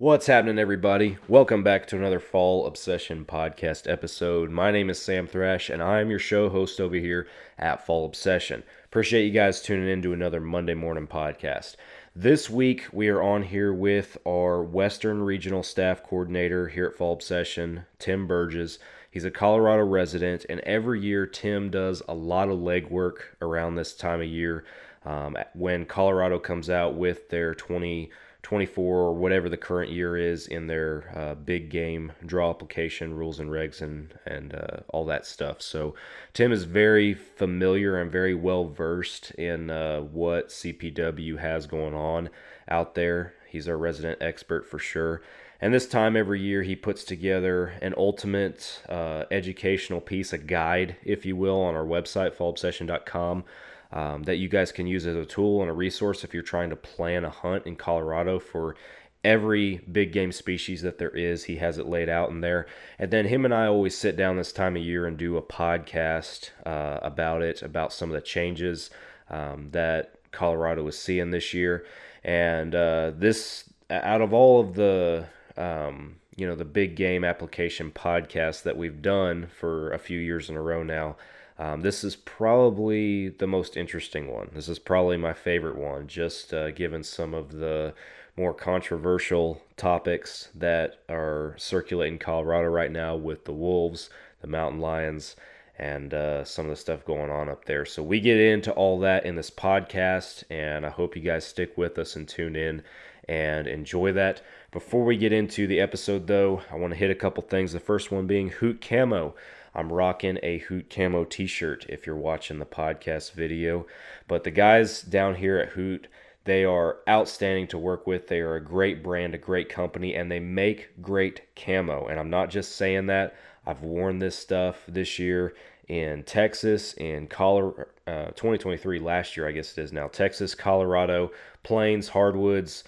What's happening, everybody? Welcome back to another Fall Obsession podcast episode. My name is Sam Thrash, and I'm your show host over here at Fall Obsession. Appreciate you guys tuning in to another Monday morning podcast. This week, we are on here with our Western Regional Staff Coordinator here at Fall Obsession, Tim Berges. He's a Colorado resident, and every year, Tim does a lot of legwork around this time of year when Colorado comes out with their 2024 or whatever the current year is in their big game draw application rules and regs and all that stuff. So Tim is very familiar and very well versed in what CPW has going on out there. He's our resident expert for sure. And this time every year he puts together an ultimate educational piece, a guide, if you will, on our website, fallobsession.com. That you guys can use as a tool and a resource if you're trying to plan a hunt in Colorado for every big game species that there is. He has it laid out in there. And then him and I always sit down this time of year and do a podcast about some of the changes that Colorado is seeing this year. And this, out of all of the the big game application podcasts that we've done for a few years in a row now, this is probably the most interesting one. This is probably my favorite one, just given some of the more controversial topics that are circulating in Colorado right now with the wolves, the mountain lions, and some of the stuff going on up there. So we get into all that in this podcast, and I hope you guys stick with us and tune in and enjoy that. Before we get into the episode, though, I want to hit a couple things. The first one being Hoot Camo. I'm rocking a Hoot Camo t-shirt if you're watching the podcast video. But the guys down here at Hoot, they are outstanding to work with. They are a great brand, a great company, and they make great camo. And I'm not just saying that. I've worn this stuff this year in Texas, in Colorado, 2023, last year I guess it is now, Texas, Colorado, plains, hardwoods,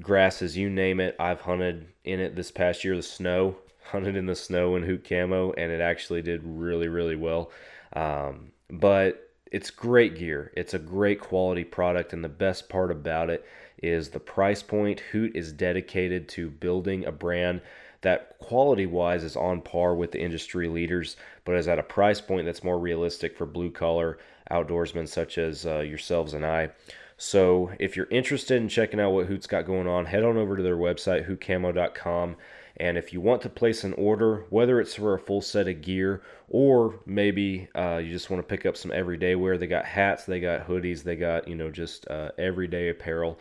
grasses, you name it. I've hunted in it this past year, the snow. Hunted in the snow in Hoot Camo, and it actually did really, really well. But it's great gear. It's a great quality product, and the best part about it is the price point. Hoot is dedicated to building a brand that quality-wise is on par with the industry leaders, but is at a price point that's more realistic for blue-collar outdoorsmen such as yourselves and I. So if you're interested in checking out what Hoot's got going on, head on over to their website, hootcamo.com. And if you want to place an order, whether it's for a full set of gear or maybe you just want to pick up some everyday wear, they got hats, they got hoodies, they got, just everyday apparel.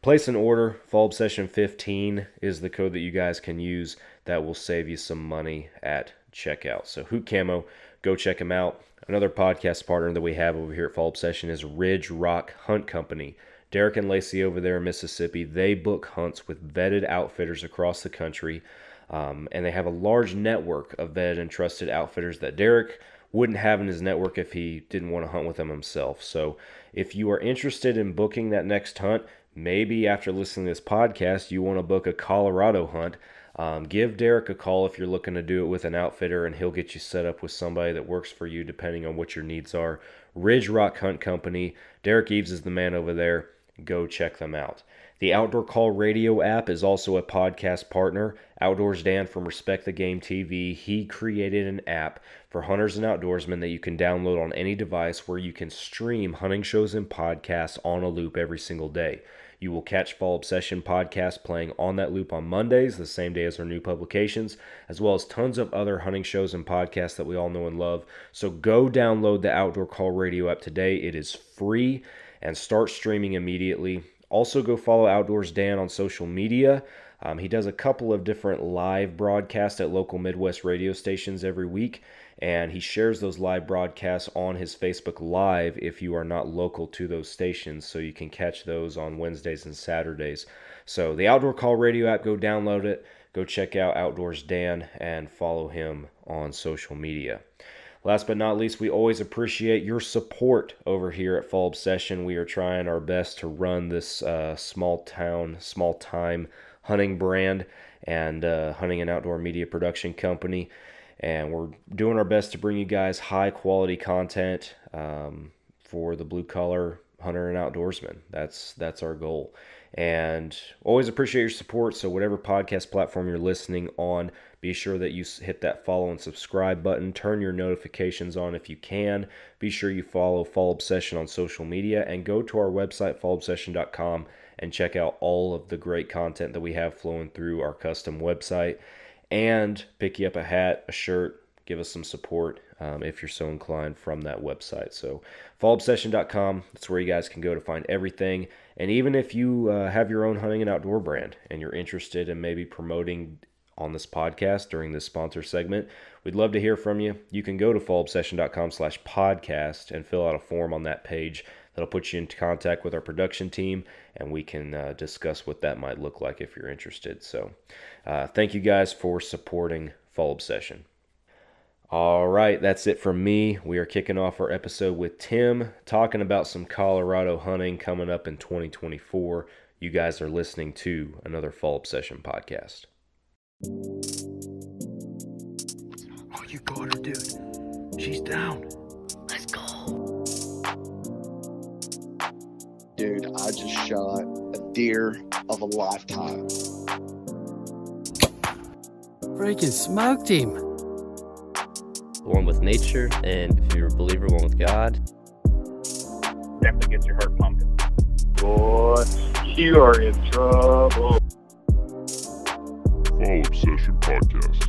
Place an order. Fall Obsession 15 is the code that you guys can use that will save you some money at checkout. So Hoot Camo, go check them out. Another podcast partner that we have over here at Fall Obsession is Ridge Rock Hunt Company. Derek and Lacey over there in Mississippi, they book hunts with vetted outfitters across the country, and they have a large network of vetted and trusted outfitters that Derek wouldn't have in his network if he didn't want to hunt with them himself. So if you are interested in booking that next hunt, maybe after listening to this podcast, you want to book a Colorado hunt, give Derek a call if you're looking to do it with an outfitter, and he'll get you set up with somebody that works for you depending on what your needs are. Ridge Rock Hunt Company. Derek Eves is the man over there. Go check them out. The Outdoor Call Radio app is also a podcast partner. Outdoors Dan from Respect the Game TV, he created an app for hunters and outdoorsmen that you can download on any device where you can stream hunting shows and podcasts on a loop every single day. You will catch Fall Obsession podcast playing on that loop on Mondays, the same day as our new publications, as well as tons of other hunting shows and podcasts that we all know and love. So go download the Outdoor Call Radio app today. It is free, and start streaming immediately. Also, go follow Outdoors Dan on social media. He does a couple of different live broadcasts at local Midwest radio stations every week, and he shares those live broadcasts on his Facebook Live if you are not local to those stations, so you can catch those on Wednesdays and Saturdays. So the Outdoor Call Radio app, go download it, go check out Outdoors Dan, and follow him on social media. Last but not least, we always appreciate your support over here at Fall Obsession. We are trying our best to run this small-time hunting brand and hunting and outdoor media production company. And we're doing our best to bring you guys high-quality content for the blue-collar hunter and outdoorsman. That's our goal. And always appreciate your support. So whatever podcast platform you're listening on, be sure that you hit that follow and subscribe button. Turn your notifications on if you can. Be sure you follow Fall Obsession on social media, and go to our website, fallobsession.com, and check out all of the great content that we have flowing through our custom website. And pick you up a hat, a shirt, give us some support if you're so inclined from that website. So fallobsession.com, that's where you guys can go to find everything. And even if you have your own hunting and outdoor brand and you're interested in maybe promoting on this podcast during this sponsor segment, we'd love to hear from you. You can go to fallobsession.com/podcast and fill out a form on that page. That'll put you into contact with our production team, and we can discuss what that might look like if you're interested. So thank you guys for supporting Fall Obsession. All right, that's it from me. We are kicking off our episode with Tim, talking about some Colorado hunting coming up in 2024. You guys are listening to another Fall Obsession podcast. Oh, you got her, dude. She's down. Let's go. Dude, I just shot a deer of a lifetime. Freaking smoked him. One with nature, and if you're a believer, one with God. Definitely gets your heart pumping. Boy, you are in trouble. Fall Obsession Podcast.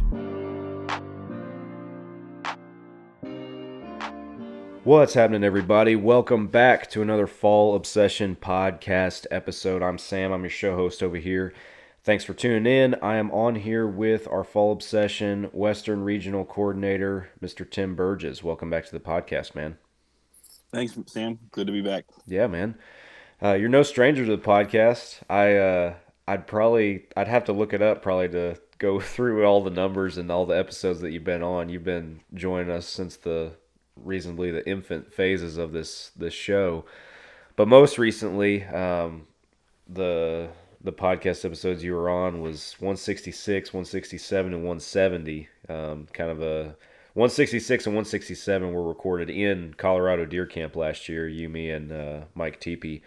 What's happening, everybody? Welcome back to another Fall Obsession Podcast episode. I'm Sam. I'm your show host over here. Thanks for tuning in. I am on here with our Fall Obsession Western Regional Coordinator, Mr. Tim Berges. Welcome back to the podcast, man. Thanks, Sam. Good to be back. Yeah, man. You're no stranger to the podcast. I'd have to look it up probably to go through all the numbers and all the episodes that you've been on. You've been joining us since the infant phases of this show, but most recently, the podcast episodes you were on was 166, 167, and 170. Kind of a 166 and 167 were recorded in Colorado Deer Camp last year. You, me, and Mike Teepee,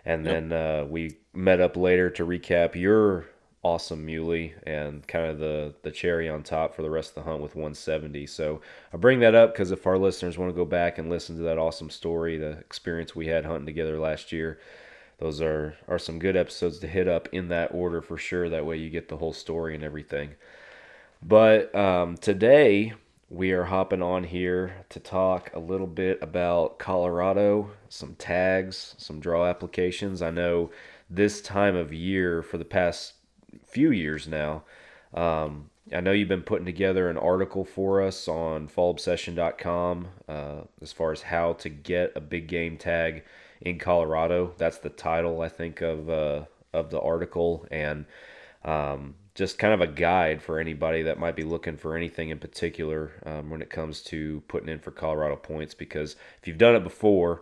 and then we met up later to recap your awesome muley and kind of the cherry on top for the rest of the hunt with 170. So I bring that up because if our listeners want to go back and listen to that awesome story, the experience we had hunting together last year, those are some good episodes to hit up in that order for sure. That way you get the whole story and everything. But today we are hopping on here to talk a little bit about Colorado, some tags, some draw applications. I know this time of year for the past few years now, I know you've been putting together an article for us on fallobsession.com as far as how to get a big game tag in Colorado. That's the title, I think, of the article, and just kind of a guide for anybody that might be looking for anything in particular when it comes to putting in for Colorado points. Because if you've done it before,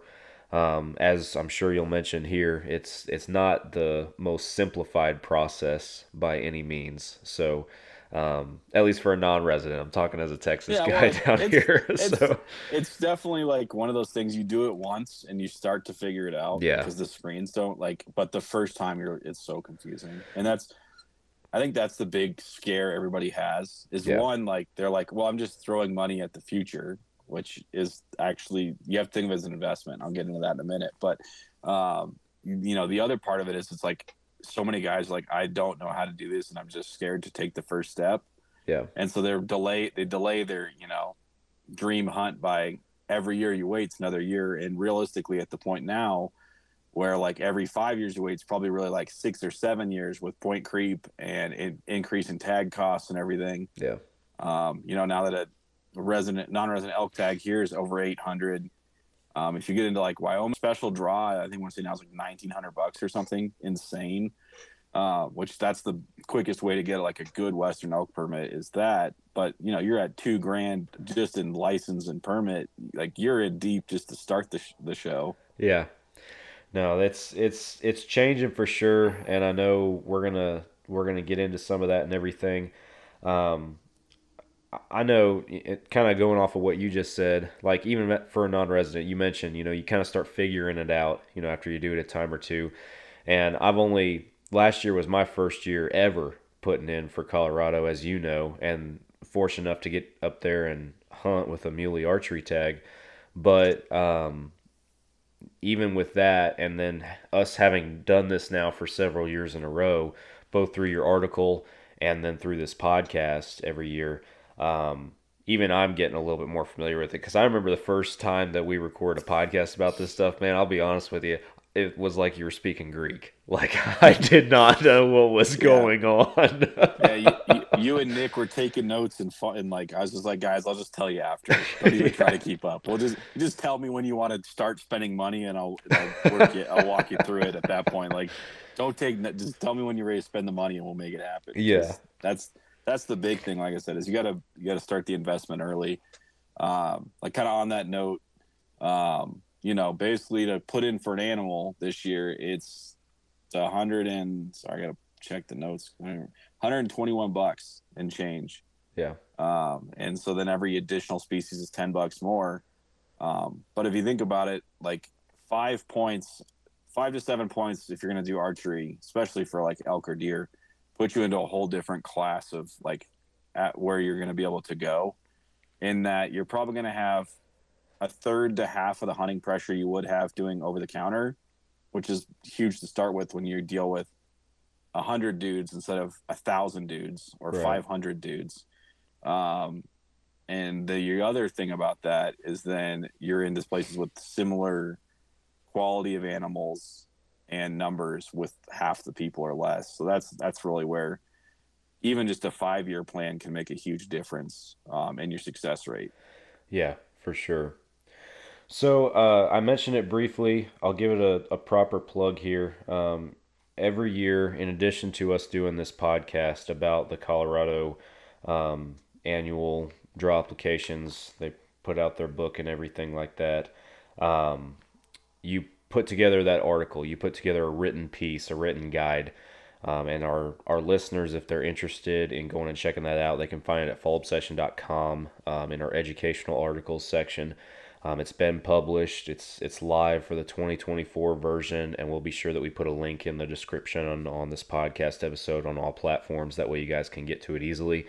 as I'm sure you'll mention here, it's not the most simplified process by any means. So at least for a non-resident, I'm talking as a Texas guy down here. It's definitely like one of those things you do it once and you start to figure it out. Yeah. Because the screens don't but the first time it's so confusing. And I think that's the big scare everybody has is one, like they're like, well, I'm just throwing money at the future, which is actually, you have to think of it as an investment. I'll get into that in a minute. But, the other part of it is it's like so many guys like, I don't know how to do this and I'm just scared to take the first step. Yeah. And so they delay their, dream hunt by every year you wait, it's another year. And realistically at the point now where like every 5 years you wait, it's probably really like 6 or 7 years with point creep and increase in tag costs and everything. Yeah. Now that a non-resident elk tag here is over 800. If you get into like Wyoming special draw, I think I want to say now it's like $1,900 or something insane. Which that's the quickest way to get like a good Western elk permit is that. But you're at $2,000 just in license and permit. Like you're in deep just to start the show. Yeah. No, it's changing for sure, and I know we're gonna get into some of that and everything. I know, kind of going off of what you just said, like even for a non-resident, you mentioned, you kind of start figuring it out, after you do it a time or two. And last year was my first year ever putting in for Colorado, as you know, and fortunate enough to get up there and hunt with a muley archery tag. But even with that, and then us having done this now for several years in a row, both through your article and then through this podcast every year, even I'm getting a little bit more familiar with it. Because I remember the first time that we recorded a podcast about this stuff, man, I'll be honest with you, it was like you were speaking Greek. Like, I did not know what was going on. You and Nick were taking notes and like I was just like, guys, I'll just tell you after. Don't even try to keep up. We'll just tell me when you want to start spending money, and I'll walk you through it at that point. Like, just tell me when you're ready to spend the money, and we'll make it happen. Yeah, that's the big thing. Like I said, is you gotta start the investment early. Like kind of on that note, basically to put in for an animal this year, it's I gotta check the notes. $121 and change. Yeah. And so then every additional species is $10 more. But if you think about it, like 5 to 7 points, if you're going to do archery, especially for like elk or deer, put you into a whole different class of like at where you're going to be able to go, in that you're probably going to have a third to half of the hunting pressure you would have doing over the counter, which is huge to start with when you deal with 100 dudes instead of 1,000 dudes or 500 dudes. And the other thing about that is then you're in these places with similar quality of animals and numbers with half the people or less. So that's really where even just a 5-year plan can make a huge difference in your success rate. Yeah, for sure. So I mentioned it briefly. I'll give it a proper plug here. Every year, in addition to us doing this podcast about the Colorado annual draw applications, they put out their book and everything like that. You put together that article, you put together a written piece, a written guide. And our listeners, if they're interested in going and checking that out, they can find it at fallobsession.com in our educational articles section. It's been published. It's live for the 2024 version, and we'll be sure that we put a link in the description on this podcast episode on all platforms. That way you guys can get to it easily.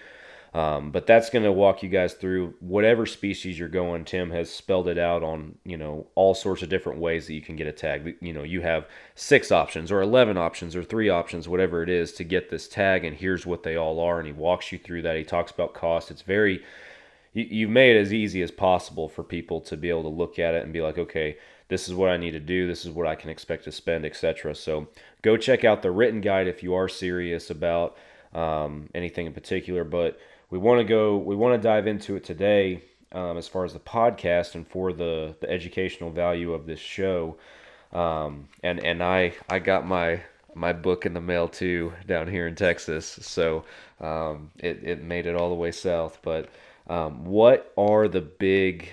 But that's going to walk you guys through whatever species you're going. Tim has spelled it out on, all sorts of different ways that you can get a tag. You have 6 options or 11 options or 3 options, whatever it is, to get this tag, and here's what they all are. And he walks you through that. He talks about cost. It's very... You've made it as easy as possible for people to be able to look at it and be like, okay, this is what I need to do, this is what I can expect to spend, etc. So go check out the written guide if you are serious about anything in particular. But we want to dive into it today as far as the podcast and for the educational value of this show. And I got my book in the mail too down here in Texas, so it made it all the way south. But what are the big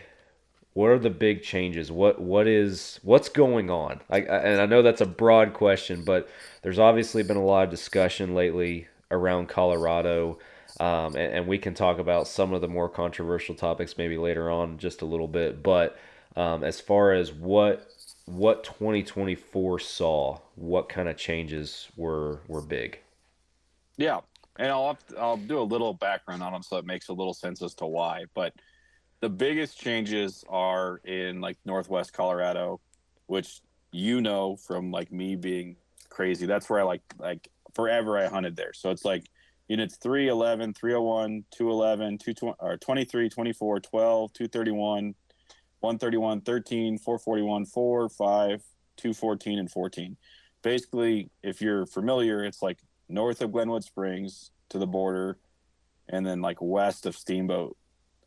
changes? What's going on? And I know that's a broad question, but there's obviously been a lot of discussion lately around Colorado, and we can talk about some of the more controversial topics maybe later on just a little bit. But as far as what 2024 saw, what kind of changes were big? Yeah. And I'll do a little background on them so it makes a little sense as to why. But the biggest changes are in like Northwest Colorado, which from like me being crazy. That's where I like forever I hunted there. So it's like units 3, 11, 301, 211, 220, or 23, 24, 12, 231, 131, 13, 441, 4, 5, 214, and 14. Basically, if you're familiar, it's like north of Glenwood Springs to the border, and then like west of Steamboat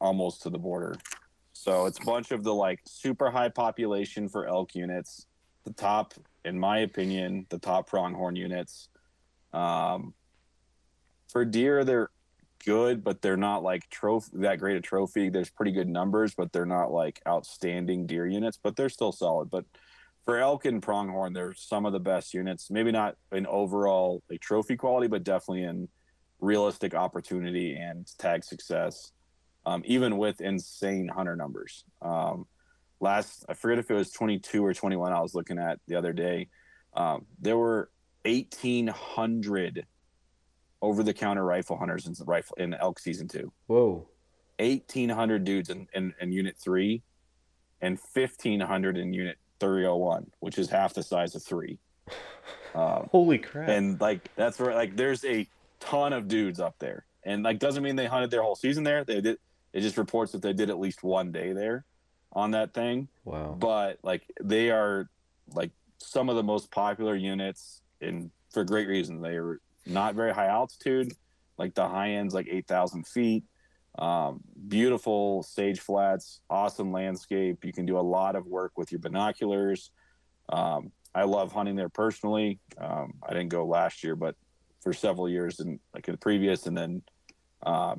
almost to the border. So it's a bunch of the like super high population for elk units, the top, in my opinion, the top pronghorn units. For deer, they're good, but they're not like that great a trophy. There's pretty good numbers, but they're not like outstanding deer units, but they're still solid. But for elk and pronghorn, they're some of the best units. Maybe not in overall like trophy quality, but definitely in realistic opportunity and tag success, even with insane hunter numbers. I forget if it was 22 or 21 I was looking at the other day. There were 1,800 over-the-counter rifle hunters in elk season 2. Whoa. 1,800 dudes in Unit 3 and 1,500 in Unit 301, which is half the size of 3. Holy crap. And like that's where like there's a ton of dudes up there, and like doesn't mean they hunted their whole season there. They did. It just reports that they did at least one day there on that thing. Wow. But like they are like some of the most popular units, and for great reason. They are not very high altitude. Like the high end's like 8,000 feet. Beautiful sage flats, awesome landscape. You can do a lot of work with your binoculars. I love hunting there personally. I didn't go last year, but for several years in the previous, and then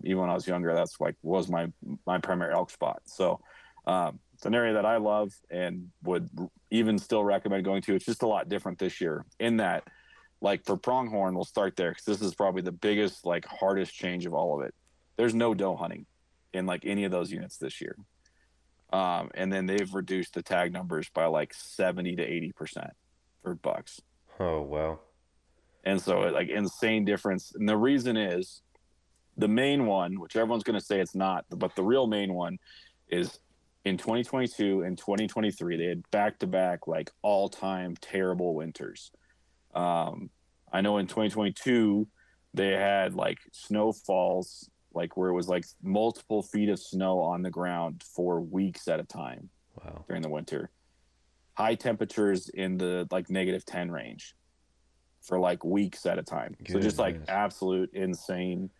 even when I was younger, that's like was my primary elk spot. So it's an area that I love and would even still recommend going to. It's just a lot different this year in that, like for pronghorn, we'll start there because this is probably the biggest, like hardest change of all of it. There's no doe hunting in like any of those units this year. And then they've reduced the tag numbers by like 70 to 80% for bucks. Oh, wow. And so like insane difference. And the reason is the main one, which everyone's going to say it's not, but the real main one is in 2022 and 2023, they had back-to-back like all-time terrible winters. I know in 2022, they had like snowfalls, like where it was like multiple feet of snow on the ground for weeks at a time. Wow. During the winter. High temperatures in the like -10 range for like weeks at a time. So just like absolute insane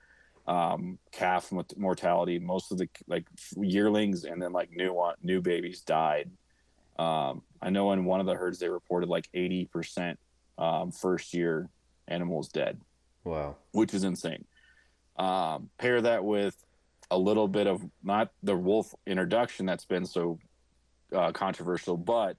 calf mortality. Most of the like yearlings and then like new babies died. I know in one of the herds they reported like 80% first year animals dead. Wow. Which is insane. Pair that with a little bit of not the wolf introduction that's been so controversial, but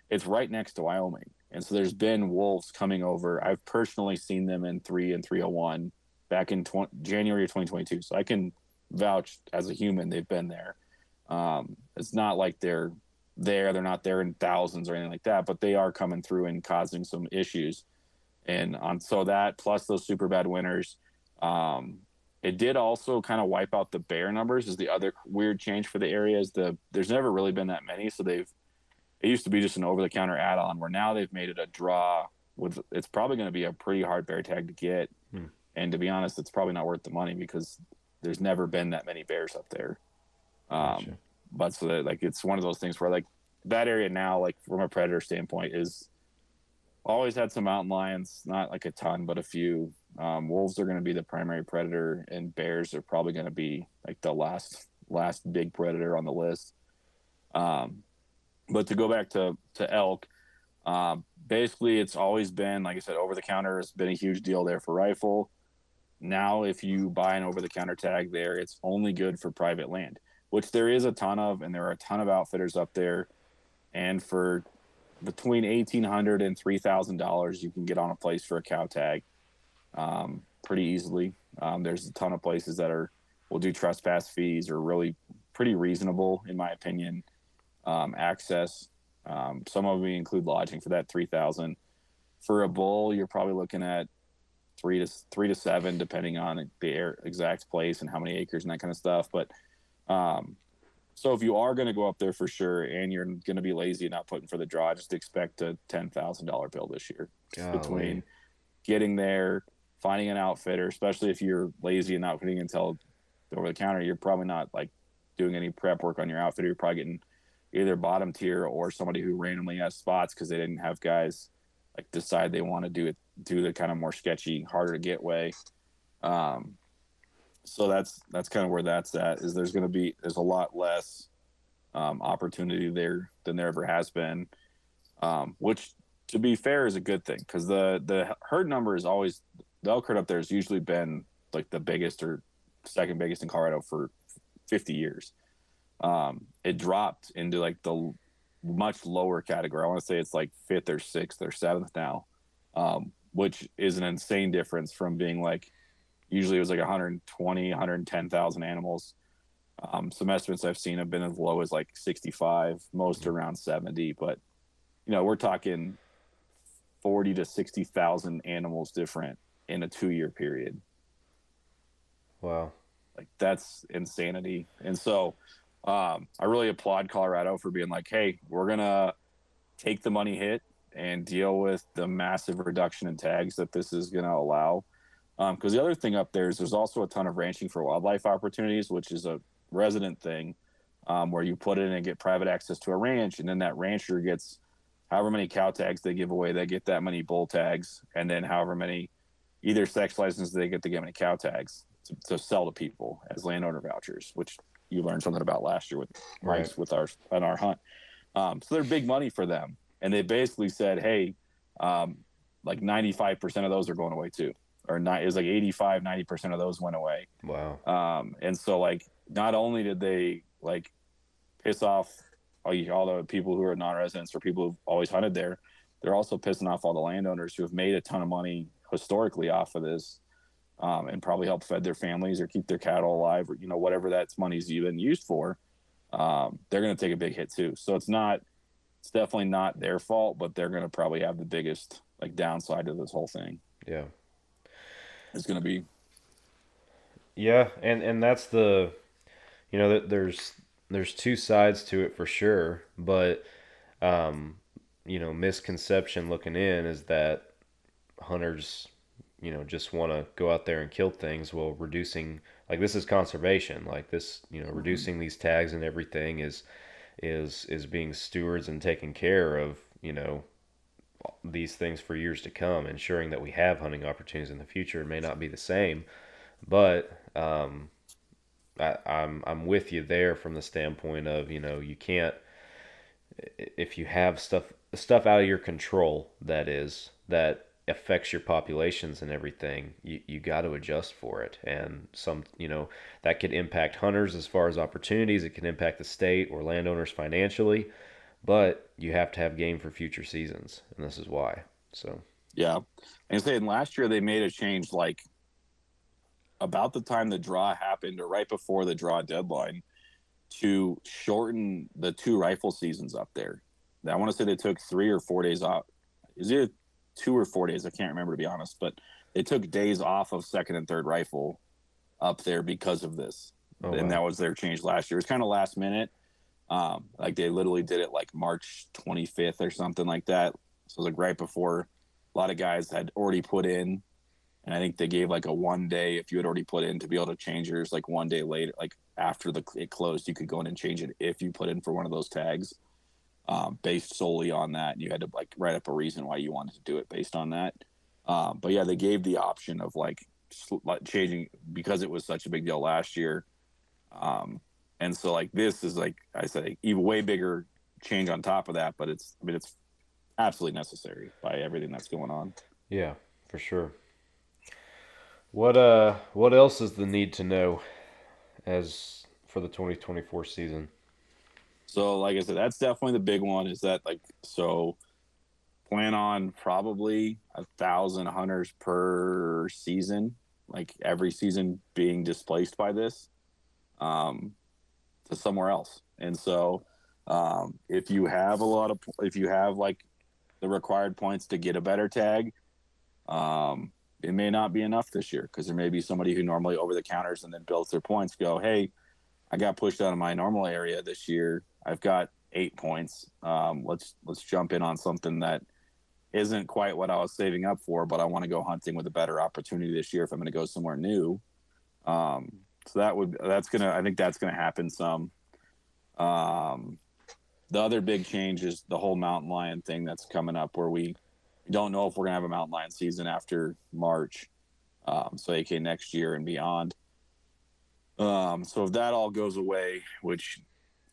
it's right next to Wyoming. And so there's been wolves coming over. I've personally seen them in 3 and 301 back in January of 2022. So I can vouch as a human, they've been there. It's not like they're not there in thousands or anything like that, but they are coming through and causing some issues. And so that plus those super bad winters, it did also kind of wipe out the bear numbers. Is the other weird change for the area is there's never really been that many. So it used to be just an over-the-counter add-on where now they've made it a draw with, it's probably going to be a pretty hard bear tag to get. And to be honest, it's probably not worth the money because there's never been that many bears up there. Gotcha. But so that, like, it's one of those things where like that area now, like from a predator standpoint, is always had some mountain lions, not like a ton, but a few. Wolves are going to be the primary predator, and bears are probably going to be like the last big predator on the list. But to go back to elk, basically it's always been, like I said, over the counter has been a huge deal there for rifle. Now, if you buy an over the counter tag there, it's only good for private land, which there is a ton of, and there are a ton of outfitters up there. And for between $1,800 and $3,000, you can get on a place for a cow tag pretty easily. There's a ton of places that will do trespass fees or really pretty reasonable, in my opinion, access. Some of them include lodging for that $3,000. For a bull, you're probably looking at 3 to 7, depending on the exact place and how many acres and that kind of stuff. But so if you are going to go up there for sure, and you're going to be lazy and not putting for the draw, just expect a $10,000 bill this year. Between getting there, finding an outfitter, especially if you're lazy and not putting until over the counter, you're probably not like doing any prep work on your outfitter. You're probably getting either bottom tier or somebody who randomly has spots because they didn't have guys like decide they want to do the kind of more sketchy, harder to get way. So that's kind of where that's at, is there's a lot less opportunity there than there ever has been, which to be fair is a good thing, because the herd number is always, the elk herd up there has usually been like the biggest or second biggest in Colorado for 50 years. It dropped into like the much lower category. I want to say it's like 5th or 6th or 7th now, which is an insane difference from being like, usually it was like 120, 110,000 animals. Some estimates I've seen have been as low as like 65, most around 70. But, we're talking 40 to 60,000 animals different in a 2-year period. Wow. Like, that's insanity. And so I really applaud Colorado for being like, hey, we're going to take the money hit and deal with the massive reduction in tags that this is going to allow. Because the other thing up there is there's also a ton of ranching for wildlife opportunities, which is a resident thing, where you put in and get private access to a ranch, and then that rancher gets however many cow tags they give away, they get that many bull tags, and then however many either sex licenses they get to get many cow tags to sell to people as landowner vouchers, which you learned something about last year with Mike's Right. with our hunt. So they're big money for them, and they basically said, hey, like 95% of those are going away too, or not. It was like 85-90% of those went away. Wow. And so like not only did they like piss off all the people who are non-residents or people who've always hunted there, they're also pissing off all the landowners who have made a ton of money historically off of this, and probably help fed their families or keep their cattle alive, or whatever that's money's even used for. They're going to take a big hit too. So it's definitely not their fault, but they're going to probably have the biggest like downside to this whole thing. Yeah. It's going to be. Yeah, and that's there's two sides to it for sure, but misconception looking in is that hunters, just want to go out there and kill things while reducing, like, this is conservation, like this, reducing these tags and everything is being stewards and taking care of, these things for years to come, ensuring that we have hunting opportunities in the future. It may not be the same, but I'm with you there from the standpoint of, you can't, if you have stuff out of your control, that affects your populations and everything, you got to adjust for it. And that could impact hunters as far as opportunities. It can impact the state or landowners financially, but you have to have game for future seasons, and this is why. So Yeah, and saying last year they made a change like about the time the draw happened or right before the draw deadline to shorten the 2 rifle seasons up there. I want to say they took 3 or 4 days off. Is it 2 or 4 days? I can't remember, to be honest, but they took days off of 2nd and 3rd rifle up there because of this. Oh, and wow. that was their change last year. It was kind of last minute. Like they literally did it like March 25th or something like that. So it was like right before a lot of guys had already put in. And I think they gave like a 1 day, if you had already put in, to be able to change yours like 1 day later, like after it closed, you could go in and change it if you put in for one of those tags, based solely on that. And you had to like write up a reason why you wanted to do it based on that. But yeah, they gave the option of like changing because it was such a big deal last year. And so like this is, like I said, even way bigger change on top of that, but it's absolutely necessary by everything that's going on. Yeah, for sure. What else is the need to know as for the 2024 season? So like I said, that's definitely the big one, is that like, so plan on probably 1,000 hunters per season, like every season being displaced by this, to somewhere else. And so if you have like the required points to get a better tag, it may not be enough this year, because there may be somebody who normally over the counters and then builds their points go, hey, I got pushed out of my normal area this year. I've got 8 points. Let's jump in on something that isn't quite what I was saving up for, but I want to go hunting with a better opportunity this year if I'm going to go somewhere new. So I think that's gonna happen some. The other big change is the whole mountain lion thing that's coming up, where we don't know if we're gonna have a mountain lion season after March, so AK next year and beyond. So if that all goes away, which,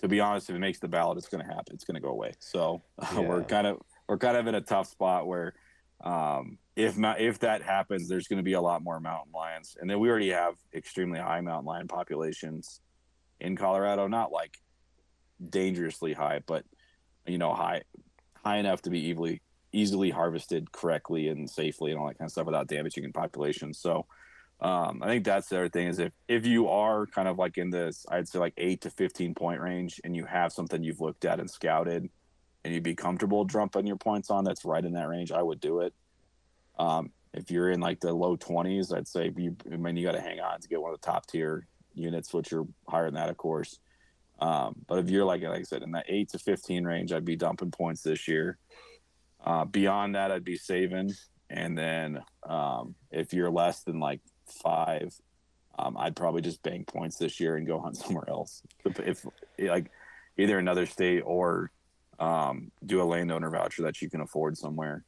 to be honest, if it makes the ballot, it's gonna happen. It's gonna go away. So Yeah. we're kind of in a tough spot where, if that happens, there's going to be a lot more mountain lions, and then we already have extremely high mountain lion populations in Colorado. Not like dangerously high, but high enough to be easily harvested correctly and safely and all that kind of stuff without damaging in populations. So I think that's the other thing, is if you are kind of like in this, I'd say like 8 to 15 point range, and you have something you've looked at and scouted, and you'd be comfortable dropping your points on, that's right in that range, I would do it. If you're in like the low 20s, I'd say you got to hang on to get one of the top tier units, which are higher than that, of course. But if you're like I said, in that 8 to 15 range, I'd be dumping points this year. Beyond that, I'd be saving. And then if you're less than like 5, I'd probably just bank points this year and go hunt somewhere else. If like either another state or do a landowner voucher that you can afford somewhere.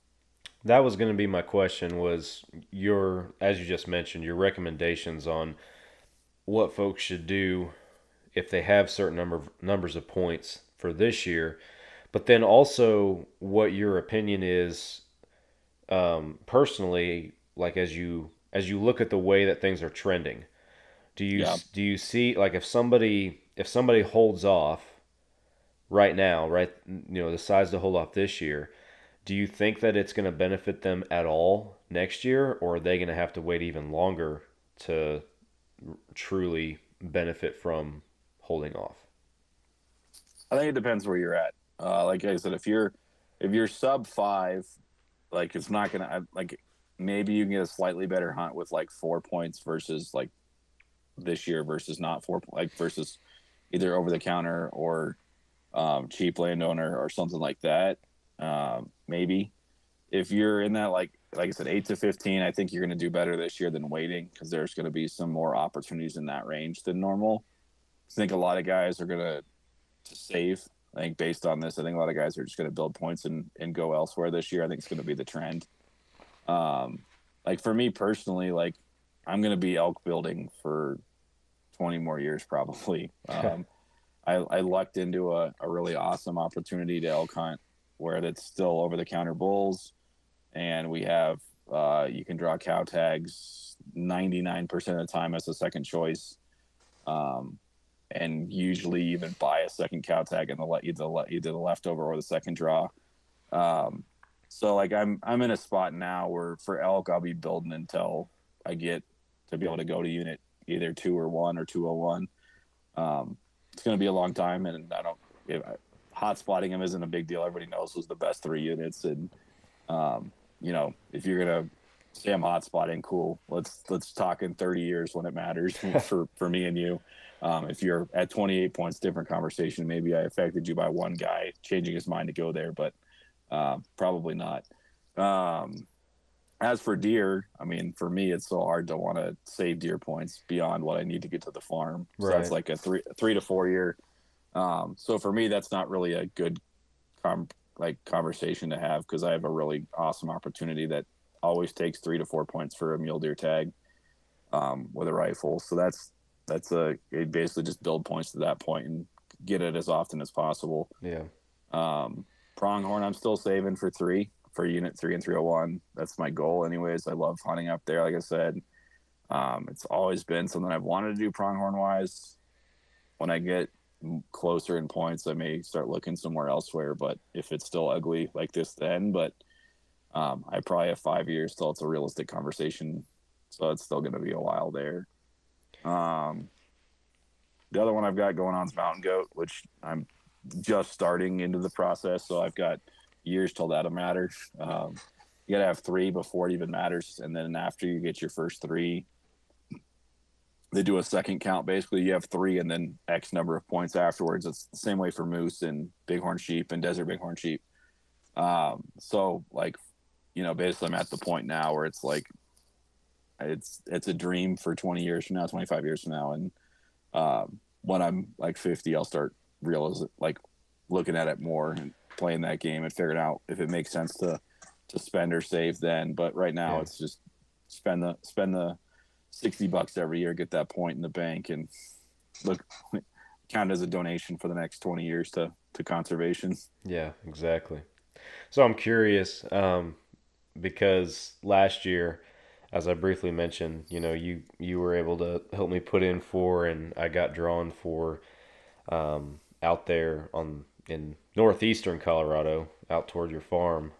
That was going to be my question, was your, as you just mentioned, your recommendations on what folks should do if they have certain numbers of points for this year, but then also what your opinion is personally, like as you look at the way that things are trending. Do you see, like, if somebody holds off right now, right, decides to hold off this year, do you think that it's going to benefit them at all next year, or are they going to have to wait even longer to truly benefit from holding off? I think it depends where you're at. Like I said, if you're sub 5, like it's not gonna like maybe you can get a slightly better hunt with like 4 points versus like this year versus not 4, like versus either over the counter or cheap landowner or something like that. Maybe if you're in that like I said 8 to 15, I think you're going to do better this year than waiting, because there's going to be some more opportunities in that range than normal. I think a lot of guys are going to save. I think based on this, I think a lot of guys are just going to build points and go elsewhere this year. I think it's going to be the trend. Like for me personally, like I'm going to be elk building for 20 more years probably. I lucked into a really awesome opportunity to elk hunt where that's still over the counter bulls, and we have you can draw cow tags 99% of the time as a second choice, and usually even buy a second cow tag in either the leftover or the second draw. So like I'm in a spot now where for elk I'll be building until I get to be able to go to unit either 2 or 1 or 201. It's going to be a long time, and hot spotting them isn't a big deal. Everybody knows those are the best 3 units, and if you're gonna say I'm hot spotting, cool. Let's talk in 30 years when it matters for me and you. If you're at 28 points, different conversation. Maybe I affected you by one guy changing his mind to go there, but probably not. As for deer, I mean, for me, it's so hard to want to save deer points beyond what I need to get to the farm. So Right. that's like a 3 to 4 year. So for me, that's not really a good conversation to have, because I have a really awesome opportunity that always takes 3 to 4 points for a mule deer tag with a rifle. So that's it basically just build points to that point and get it as often as possible. Yeah. Pronghorn, I'm still saving for unit 3 and 301. That's my goal anyways. I love hunting up there. Like I said, it's always been something I've wanted to do pronghorn wise. When I get closer in points, I may start looking somewhere elsewhere, but if it's still ugly like this then, but I probably have 5 years till it's a realistic conversation, so it's still going to be a while there. The other one I've got going on is mountain goat, which I'm just starting into the process, so I've got years till that'll matter. You gotta have 3 before it even matters, and then after you get your first 3, they do a second count. Basically, you have 3 and then X number of points afterwards. It's the same way for moose and bighorn sheep and desert bighorn sheep. So like, basically I'm at the point now where it's like it's a dream for 20 years from now, 25 years from now, and when I'm like 50, I'll start looking at it more and playing that game and figuring out if it makes sense to spend or save then. But right now, It's just spend the $60 every year, get that point in the bank, and count as a donation for the next 20 years to conservation. Yeah, exactly. So I'm curious, because last year, as I briefly mentioned, you were able to help me put in for, and I got drawn for out there in northeastern Colorado, out toward your farm,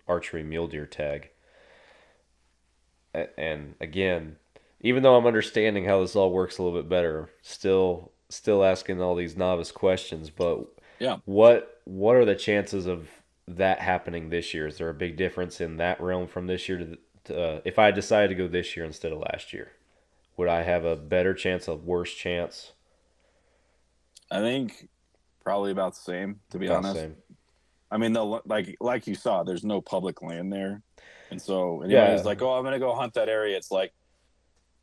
archery mule deer tag. And again, even though I'm understanding how this all works a little bit better, still asking all these novice questions. But Yeah. What are the chances of that happening this year? Is there a big difference in that realm from this year if I decided to go this year instead of last year? Would I have a better chance, a worse chance? I think probably about the same, to be About the honest. same. I mean, like you saw, there's no public land there, and so anyone who's Yeah. like, "Oh, I'm gonna go hunt that area," it's like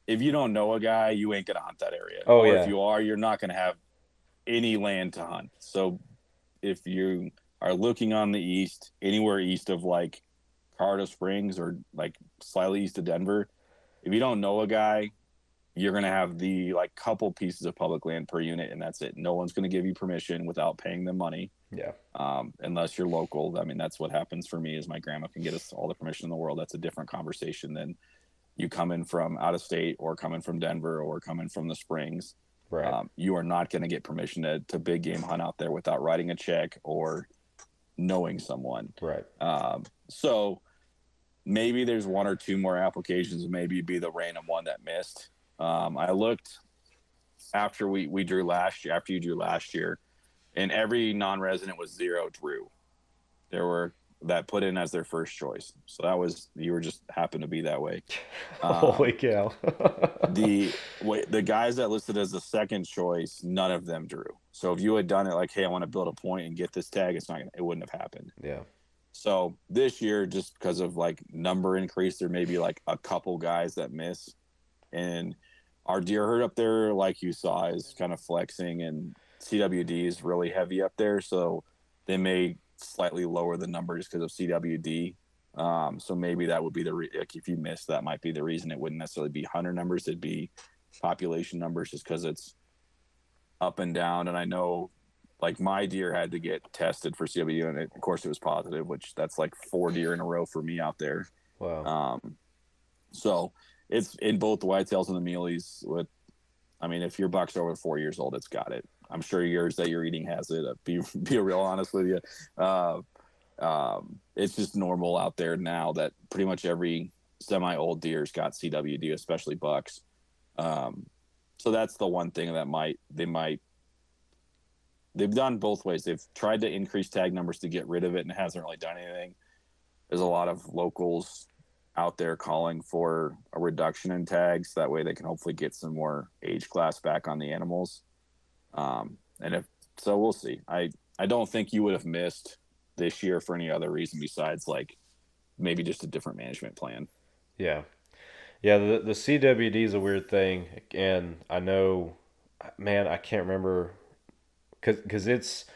if you don't know a guy, you ain't gonna hunt that area, Oh or if yeah. you are, you're not gonna have any land to hunt. So if you are looking on the east, anywhere east of like Colorado Springs or like slightly east of Denver, if you don't know a guy, you're going to have the like couple pieces of public land per unit, and that's it. No one's going to give you permission without paying them money, Yeah. unless you're local. I mean, that's what happens for me is my grandma can get us all the permission in the world. That's a different conversation than you coming from out of state or coming from Denver or coming from the Springs. Right. You are not going to get permission to big game hunt out there without writing a check or knowing someone. Right. So maybe there's one or two more applications, maybe be the random one that missed. I looked after we drew last year, after you drew last year, and every non-resident was 0 drew. There were that put in as their first choice. So that was, you were just happened to be that way. Holy cow. The guys that listed as the second choice, none of them drew. So if you had done it like, hey, I want to build a point and get this tag, it wouldn't have happened. Yeah. So this year, just because of like number increase, there may be like a couple guys that miss. And our deer herd up there, like you saw, is kind of flexing, and CWD is really heavy up there. So they may slightly lower the number just because of CWD. So maybe that would be like if you miss, that might be the reason. It wouldn't necessarily be hunter numbers. It'd be population numbers just because it's up and down. And I know like my deer had to get tested for CWD, and of course it was positive, which that's like 4 deer in a row for me out there. Wow. So it's in both the whitetails and the muleys. I mean, if your buck's over 4 years old, it's got it. I'm sure yours that you're eating has it. Be real honest with you. It's just normal out there now that pretty much every semi-old deer's got CWD, especially bucks. So that's the one thing that they've done both ways. They've tried to increase tag numbers to get rid of it, and it hasn't really done anything. There's a lot of locals out there calling for a reduction in tags. That way they can hopefully get some more age class back on the animals. We'll see. I don't think you would have missed this year for any other reason besides like maybe just a different management plan. Yeah. Yeah, the CWD is a weird thing, and I know, man, I can't remember, because it's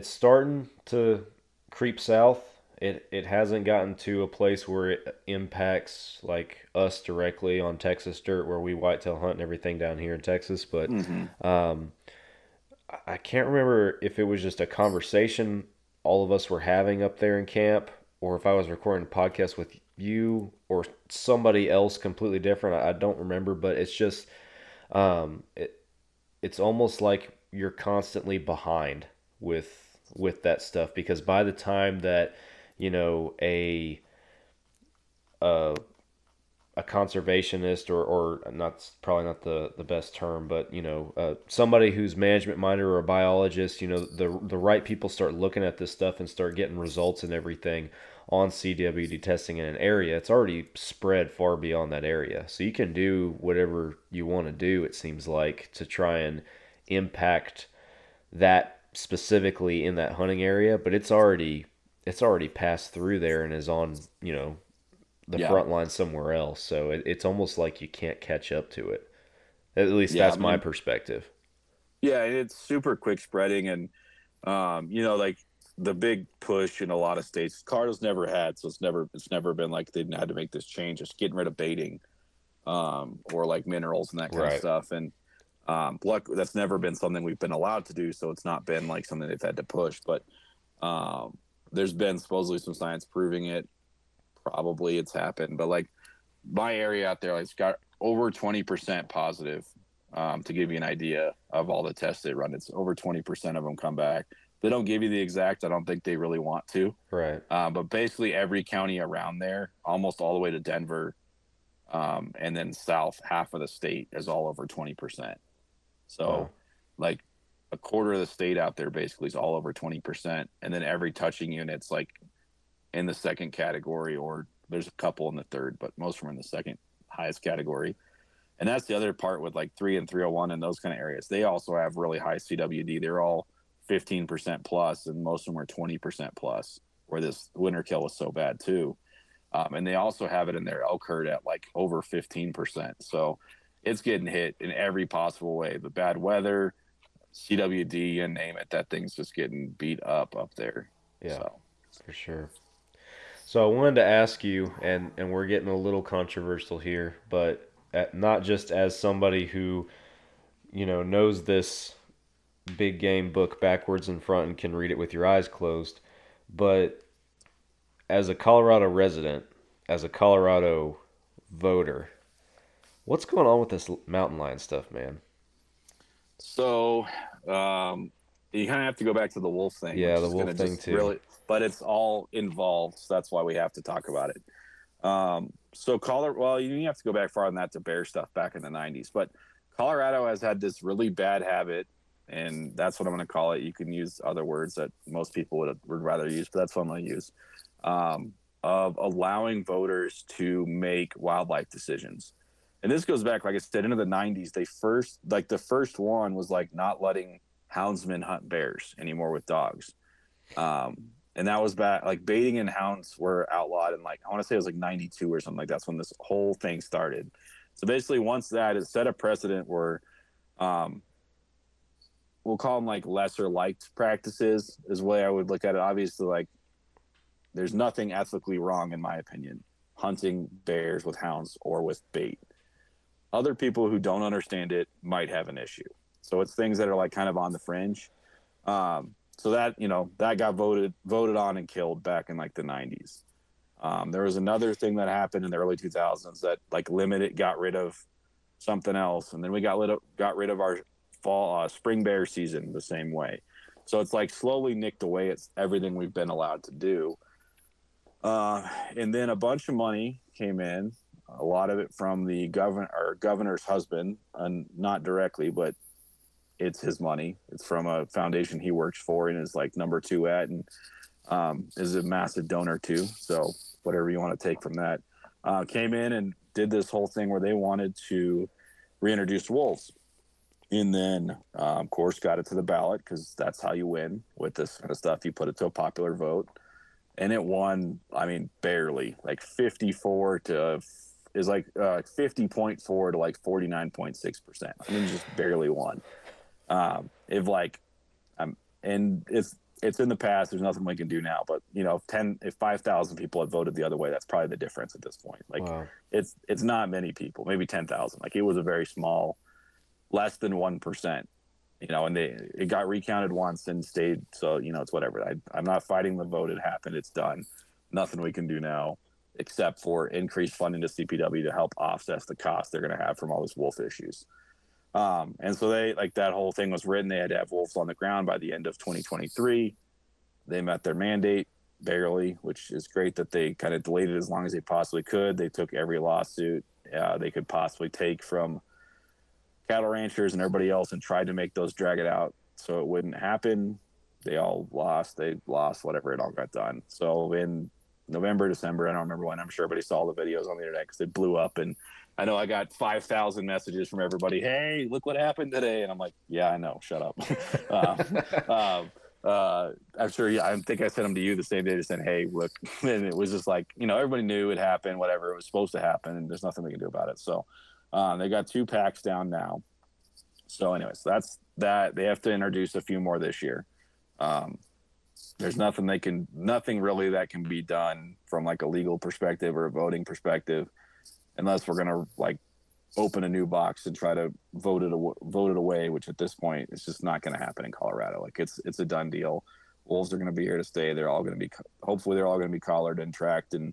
starting to creep south. It hasn't gotten to a place where it impacts like us directly on Texas dirt where we whitetail hunt and everything down here in Texas, but I can't remember if it was just a conversation all of us were having up there in camp, or if I was recording a podcast with you or somebody else completely different. I don't remember, but it's just it's almost like you're constantly behind with that stuff, because by the time that a a conservationist, or not, probably not the best term, but somebody who's management minded, or a biologist, the right people start looking at this stuff and start getting results and everything on CWD testing in an area, it's already spread far beyond that area. So you can do whatever you want to do, it seems like, to try and impact that specifically in that hunting area, but it's already passed through there and is on the front line somewhere else. So it's almost like you can't catch up to it. At least that's my perspective. Yeah, it's super quick spreading, and like the big push in a lot of states, Colorado's never had, so it's never been like they had to make this change. Just getting rid of baiting, or like minerals and that kind of stuff. And that's never been something we've been allowed to do, so it's not been like something they've had to push. But there's been supposedly some science proving it. Probably it's happened, but like my area out there, like, it's got over 20% positive. To give you an idea of all the tests they run, it's over 20% of them come back. They don't give you the exact. I don't think they really want to. Right. But basically every county around there, almost all the way to Denver, and then south, half of the state is all over 20%. So, like, a quarter of the state out there basically is all over 20%, and then every touching unit's like in the second category, or there's a couple in the third, but most of them are in the second highest category. And that's the other part with like 3 and 301 and those kind of areas. They also have really high CWD. They're all 15% plus, and most of them are 20% plus, where this winter kill is so bad too. And they also have it in their elk herd at like over 15%. So it's getting hit in every possible way. The bad weather, CWD, you name it, that thing's just getting beat up there. Yeah, so. for sure. So I wanted to ask you, and we're getting a little controversial here, but not just as somebody who, knows this big game book backwards and front and can read it with your eyes closed, but as a Colorado resident, as a Colorado voter, what's going on with this mountain lion stuff, man? So, you kind of have to go back to the wolf thing. Yeah, the wolf thing too. Really, but it's all involved, so that's why we have to talk about it. So well, you have to go back farther than that to bear stuff back in the 90s. But Colorado has had this really bad habit, and that's what I'm going to call it. You can use other words that most people would rather use, but that's what I'm going to use. Of allowing voters to make wildlife decisions. And this goes back, like I said, into the 90s. The first one was like not letting houndsmen hunt bears anymore with dogs. And that was back, like baiting and hounds were outlawed in like, I want to say it was like 92 or something like that's when this whole thing started. So basically once that, it set a precedent where, we'll call them like lesser liked practices is the way I would look at it. Obviously, like there's nothing ethically wrong, in my opinion, hunting bears with hounds or with bait. Other people who don't understand it might have an issue. So it's things that are like kind of on the fringe. So that, that got voted on and killed back in like the 90s. There was another thing that happened in the early 2000s that like got rid of something else. And then we got rid of our spring bear season the same way. So it's like slowly nicked away at everything we've been allowed to do. And then a bunch of money came in, a lot of it from the governor's husband, and not directly, but it's his money. It's from a foundation he works for and is like number 2 at, and is a massive donor too. So whatever you want to take from that, came in and did this whole thing where they wanted to reintroduce wolves. And then, of course, got it to the ballot because that's how you win with this kind of stuff. You put it to a popular vote. And it won, I mean, barely, like 50.4 to like 50.4 to like 49.6%. I mean, just barely won. And it's in the past. There's nothing we can do now. But if 5,000 people had voted the other way, that's probably the difference at this point. Like, wow. It's not many people, maybe 10,000. Like, it was a very small, less than 1%. And it got recounted once and stayed. So, it's whatever. I'm not fighting the vote. It happened. It's done. Nothing we can do now except for increased funding to CPW to help offset the cost they're going to have from all these wolf issues. And so that whole thing was written. They had to have wolves on the ground by the end of 2023. They met their mandate barely, which is great that they kind of delayed it as long as they possibly could. They took every lawsuit they could possibly take from cattle ranchers and everybody else and tried to make those drag it out so it wouldn't happen. They all lost. They lost whatever. It all got done. So in November, December, I don't remember when. I'm sure everybody saw the videos on the internet because it blew up. And I know I got 5,000 messages from everybody. Hey, look what happened today. And I'm like, yeah, I know. Shut up. I'm sure. Yeah, I think I sent them to you the same day. They said, hey, look. And it was just like, everybody knew it happened, whatever. It was supposed to happen. And there's nothing we can do about it. So they got 2 packs down now. So anyways, that's that. They have to introduce a few more this year. There's nothing really that can be done from like a legal perspective or a voting perspective, unless we're going to like open a new box and try to vote it away, which at this point it's just not going to happen in Colorado. Like it's a done deal. Wolves are going to be here to stay. Hopefully they're all going to be collared and tracked, and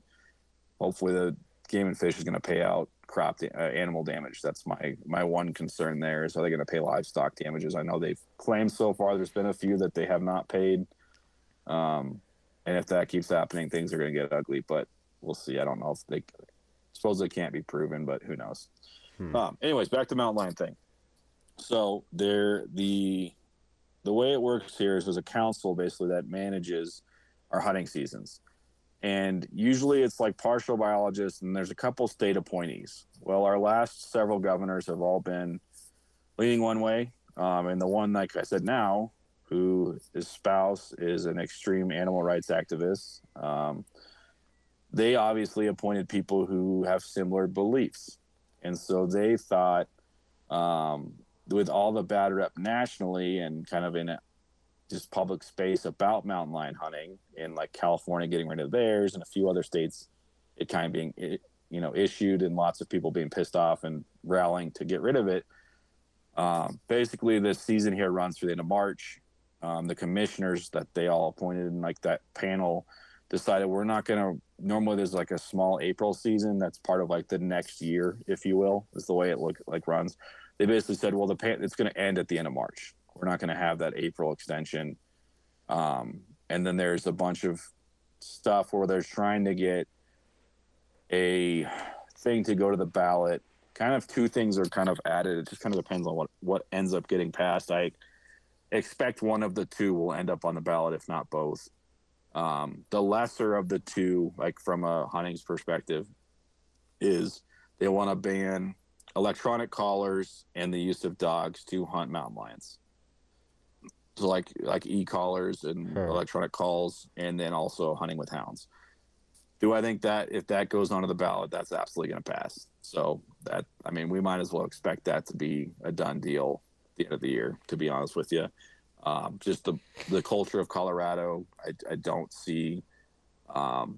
hopefully the Game and Fish is going to pay out animal damage. That's my one concern there is, are they going to pay livestock damages? I know they've claimed so far there's been a few that they have not paid. And if that keeps happening, things are going to get ugly, but we'll see. I don't know if suppose it can't be proven, but who knows? Anyways, back to mountain lion thing. So the the way it works here is there's a council basically that manages our hunting seasons. And usually it's like partial biologists, and there's a couple state appointees. Well, our last several governors have all been leaning one way. And the one, like I said now, who his spouse is an extreme animal rights activist, they obviously appointed people who have similar beliefs. And so they thought, with all the bad rep nationally and kind of in a, just public space about mountain lion hunting, in like California getting rid of theirs and a few other states, it kind of being, issued, and lots of people being pissed off and rallying to get rid of it. Basically, this season here runs through the end of March. The commissioners that they all appointed in like that panel decided we're not going to, normally there's like a small April season that's part of like the next year, if you will, is the way it runs. They basically said, well, it's going to end at the end of March. We're not going to have that April extension. And then there's a bunch of stuff where they're trying to get a thing to go to the ballot. Kind of two things are kind of added. It just kind of depends on what ends up getting passed. I expect one of the two will end up on the ballot, if not both. The lesser of the two, like from a hunting's perspective, is they want to ban electronic collars and the use of dogs to hunt mountain lions. So like e-collars and electronic calls, and then also hunting with hounds. Do I think that if that goes onto the ballot, that's absolutely going to pass? So that, I mean, we might as well expect that to be a done deal at the end of the year, to be honest with you. Just the culture of Colorado, I don't see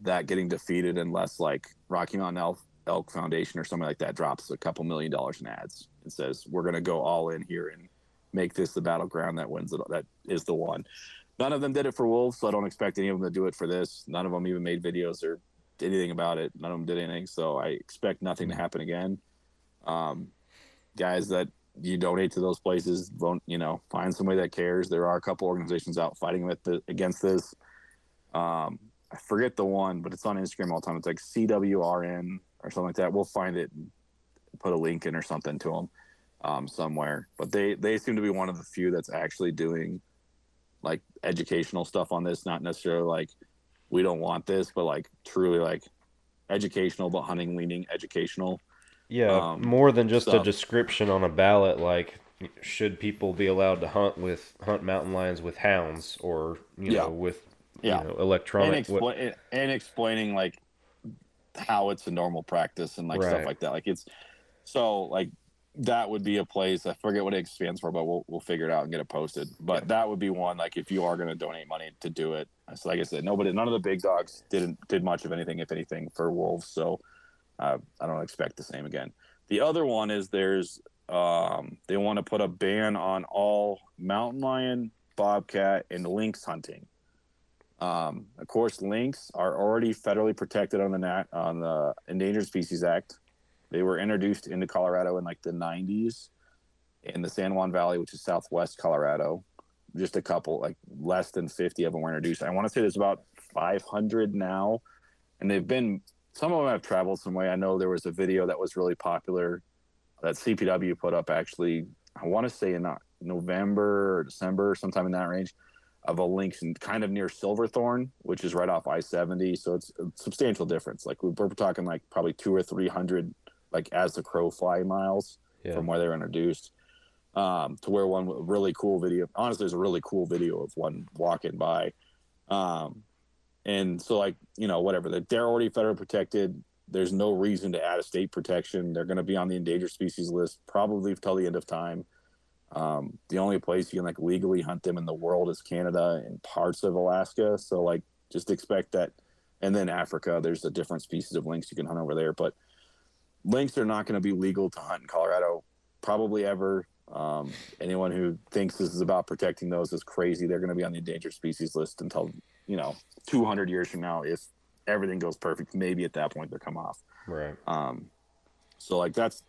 that getting defeated unless like Rocky Mountain Elk Foundation or something like that drops a couple $1 million in ads and says, we're going to go all in here and make this the battleground that wins it. That is the one. None of them did it for wolves, so I don't expect any of them to do it for this. None of them even made videos or did anything about it. None of them did anything, so I expect nothing to happen again. Guys that you donate to those places, find somebody that cares. There are a couple organizations out fighting against this. I forget the one, but it's on Instagram all the time. It's like CWRN or something like that. We'll find it and put a link in or something to them somewhere. But they seem to be one of the few that's actually doing like educational stuff on this, not necessarily like we don't want this, but like truly like educational, but hunting leaning educational. Yeah, more than just stuff. a description on a ballot, like should people be allowed to hunt mountain lions with hounds, or with electronic and explaining like how it's a normal practice and like stuff like that. Like it's so like that would be a place. I forget what it stands for, but we'll figure it out and get it posted. But that would be one, like if you are going to donate money to do it. So like I said, none of the big dogs did much of anything, if anything, for wolves. So I don't expect the same again. The other one is there's they want to put a ban on all mountain lion, bobcat, and lynx hunting. Of course, lynx are already federally protected on the Endangered Species Act. They were introduced into Colorado in like the 90s in the San Juan Valley, which is southwest Colorado. Just a couple, like less than 50 of them were introduced. I want to say there's about 500 now, and some of them have traveled some way. I know there was a video that was really popular that CPW put up actually, I want to say in November or December, sometime in that range, of a lynx kind of near Silverthorne, which is right off I-70. So it's a substantial difference. Like we're talking like probably 200 or 300, like as the crow fly miles from where they were introduced, to where one really cool video. Honestly, there's a really cool video of one walking by. And so like, whatever, they're already federally protected. There's no reason to add a state protection. They're going to be on the endangered species list probably till the end of time. The only place you can like legally hunt them in the world is Canada and parts of Alaska. So like just expect that. And then Africa, there's a different species of lynx you can hunt over there, but lynx are not going to be legal to hunt in Colorado probably ever. Anyone who thinks this is about protecting those is crazy. They're going to be on the endangered species list until 200 years from now, if everything goes perfect. Maybe at that point they'll come off. Right. So like that's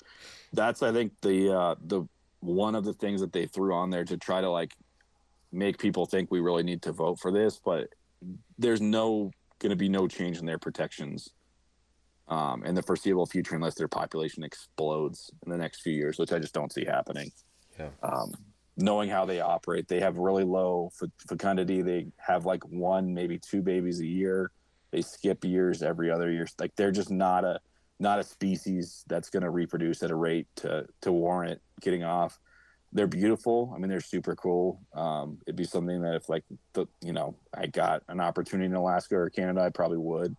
I think the one of the things that they threw on there to try to like make people think we really need to vote for this, but there's going to be no change in their protections in the foreseeable future unless their population explodes in the next few years, which I just don't see happening. Yeah. knowing how they operate. They have really low fecundity. They have like 1, maybe 2 babies a year. They skip years every other year. Like they're just not a species that's going to reproduce at a rate to warrant getting off. They're beautiful. I mean, they're super cool. It'd be something that if like I got an opportunity in Alaska or Canada, I probably would.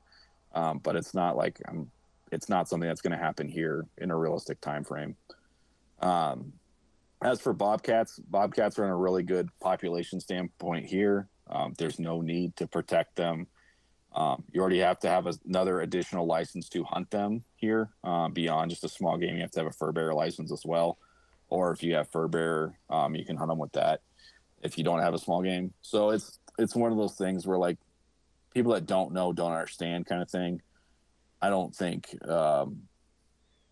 But it's not like it's not something that's going to happen here in a realistic time frame. As for bobcats are in a really good population standpoint here. There's no need to protect them. You already have to have another additional license to hunt them here. Beyond just a small game, you have to have a fur bearer license as well. Or if you have fur bearer, you can hunt them with that if you don't have a small game. So it's one of those things where like people that don't know don't understand kind of thing. I don't think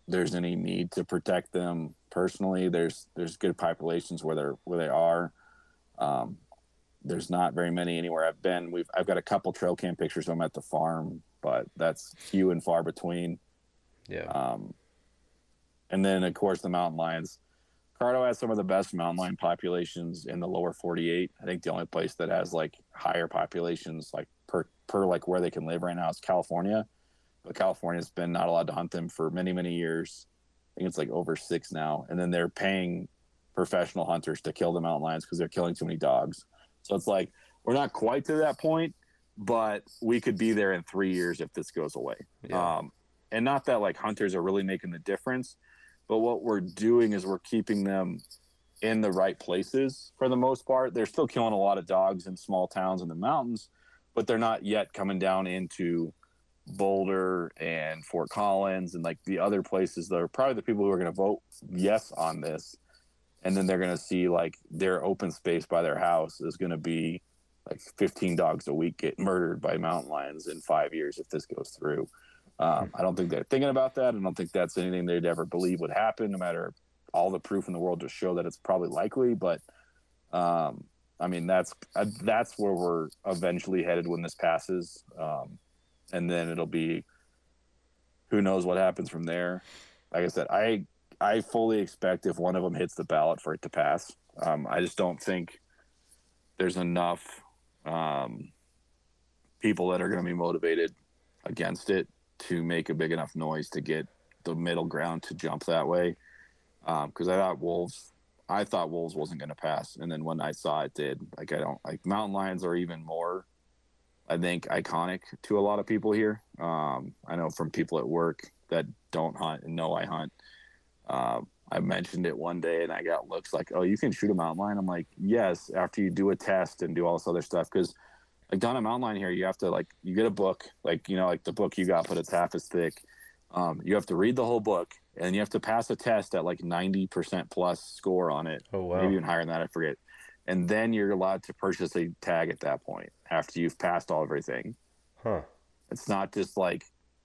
there's any need to protect them personally. There's good populations where they are. There's not very many anywhere I've been. I've got a couple trail cam pictures of them at the farm, but that's few and far between. Yeah. And then of course the mountain lions. Colorado has some of the best mountain lion populations in the lower 48. I think the only place that has like higher populations like per like where they can live right now is California. But California's been not allowed to hunt them for many, many years. I think it's like over 6 now. And then they're paying professional hunters to kill the mountain lions because they're killing too many dogs. So it's like we're not quite to that point, but we could be there in 3 years if this goes away. Yeah. And not that like hunters are really making the difference, but what we're doing is we're keeping them in the right places for the most part. They're still killing a lot of dogs in small towns in the mountains, but they're not yet coming down into Boulder and Fort Collins and like the other places that are probably the people who are going to vote yes on this. And then they're going to see like their open space by their house is going to be like 15 dogs a week get murdered by mountain lions in 5 years if this goes through. I don't think they're thinking about that. I don't think that's anything they'd ever believe would happen, no matter all the proof in the world to show that it's probably likely. But I mean, that's where we're eventually headed when this passes. And then it'll be, who knows what happens from there. Like I said, I fully expect if one of them hits the ballot for it to pass. I just don't think there's enough people that are going to be motivated against it to make a big enough noise to get the middle ground to jump that way. Because I thought wolves wasn't going to pass, and then when I saw it did. Like mountain lions are even more, I think, iconic to a lot of people here. I know from people at work that don't hunt and know I hunt. I mentioned it one day and I got looks like, oh, you can shoot a mountain lion. I'm like, yes, after you do a test and do all this other stuff. Because like down a mountain lion here, you have to like, you get a book, like, like the book you got, but it's half as thick. You have to read the whole book and you have to pass a test at like 90% plus score on it. Oh, wow. Maybe even higher than that, I forget. And then you're allowed to purchase a tag at that point after you've passed everything. Huh. It's not just like,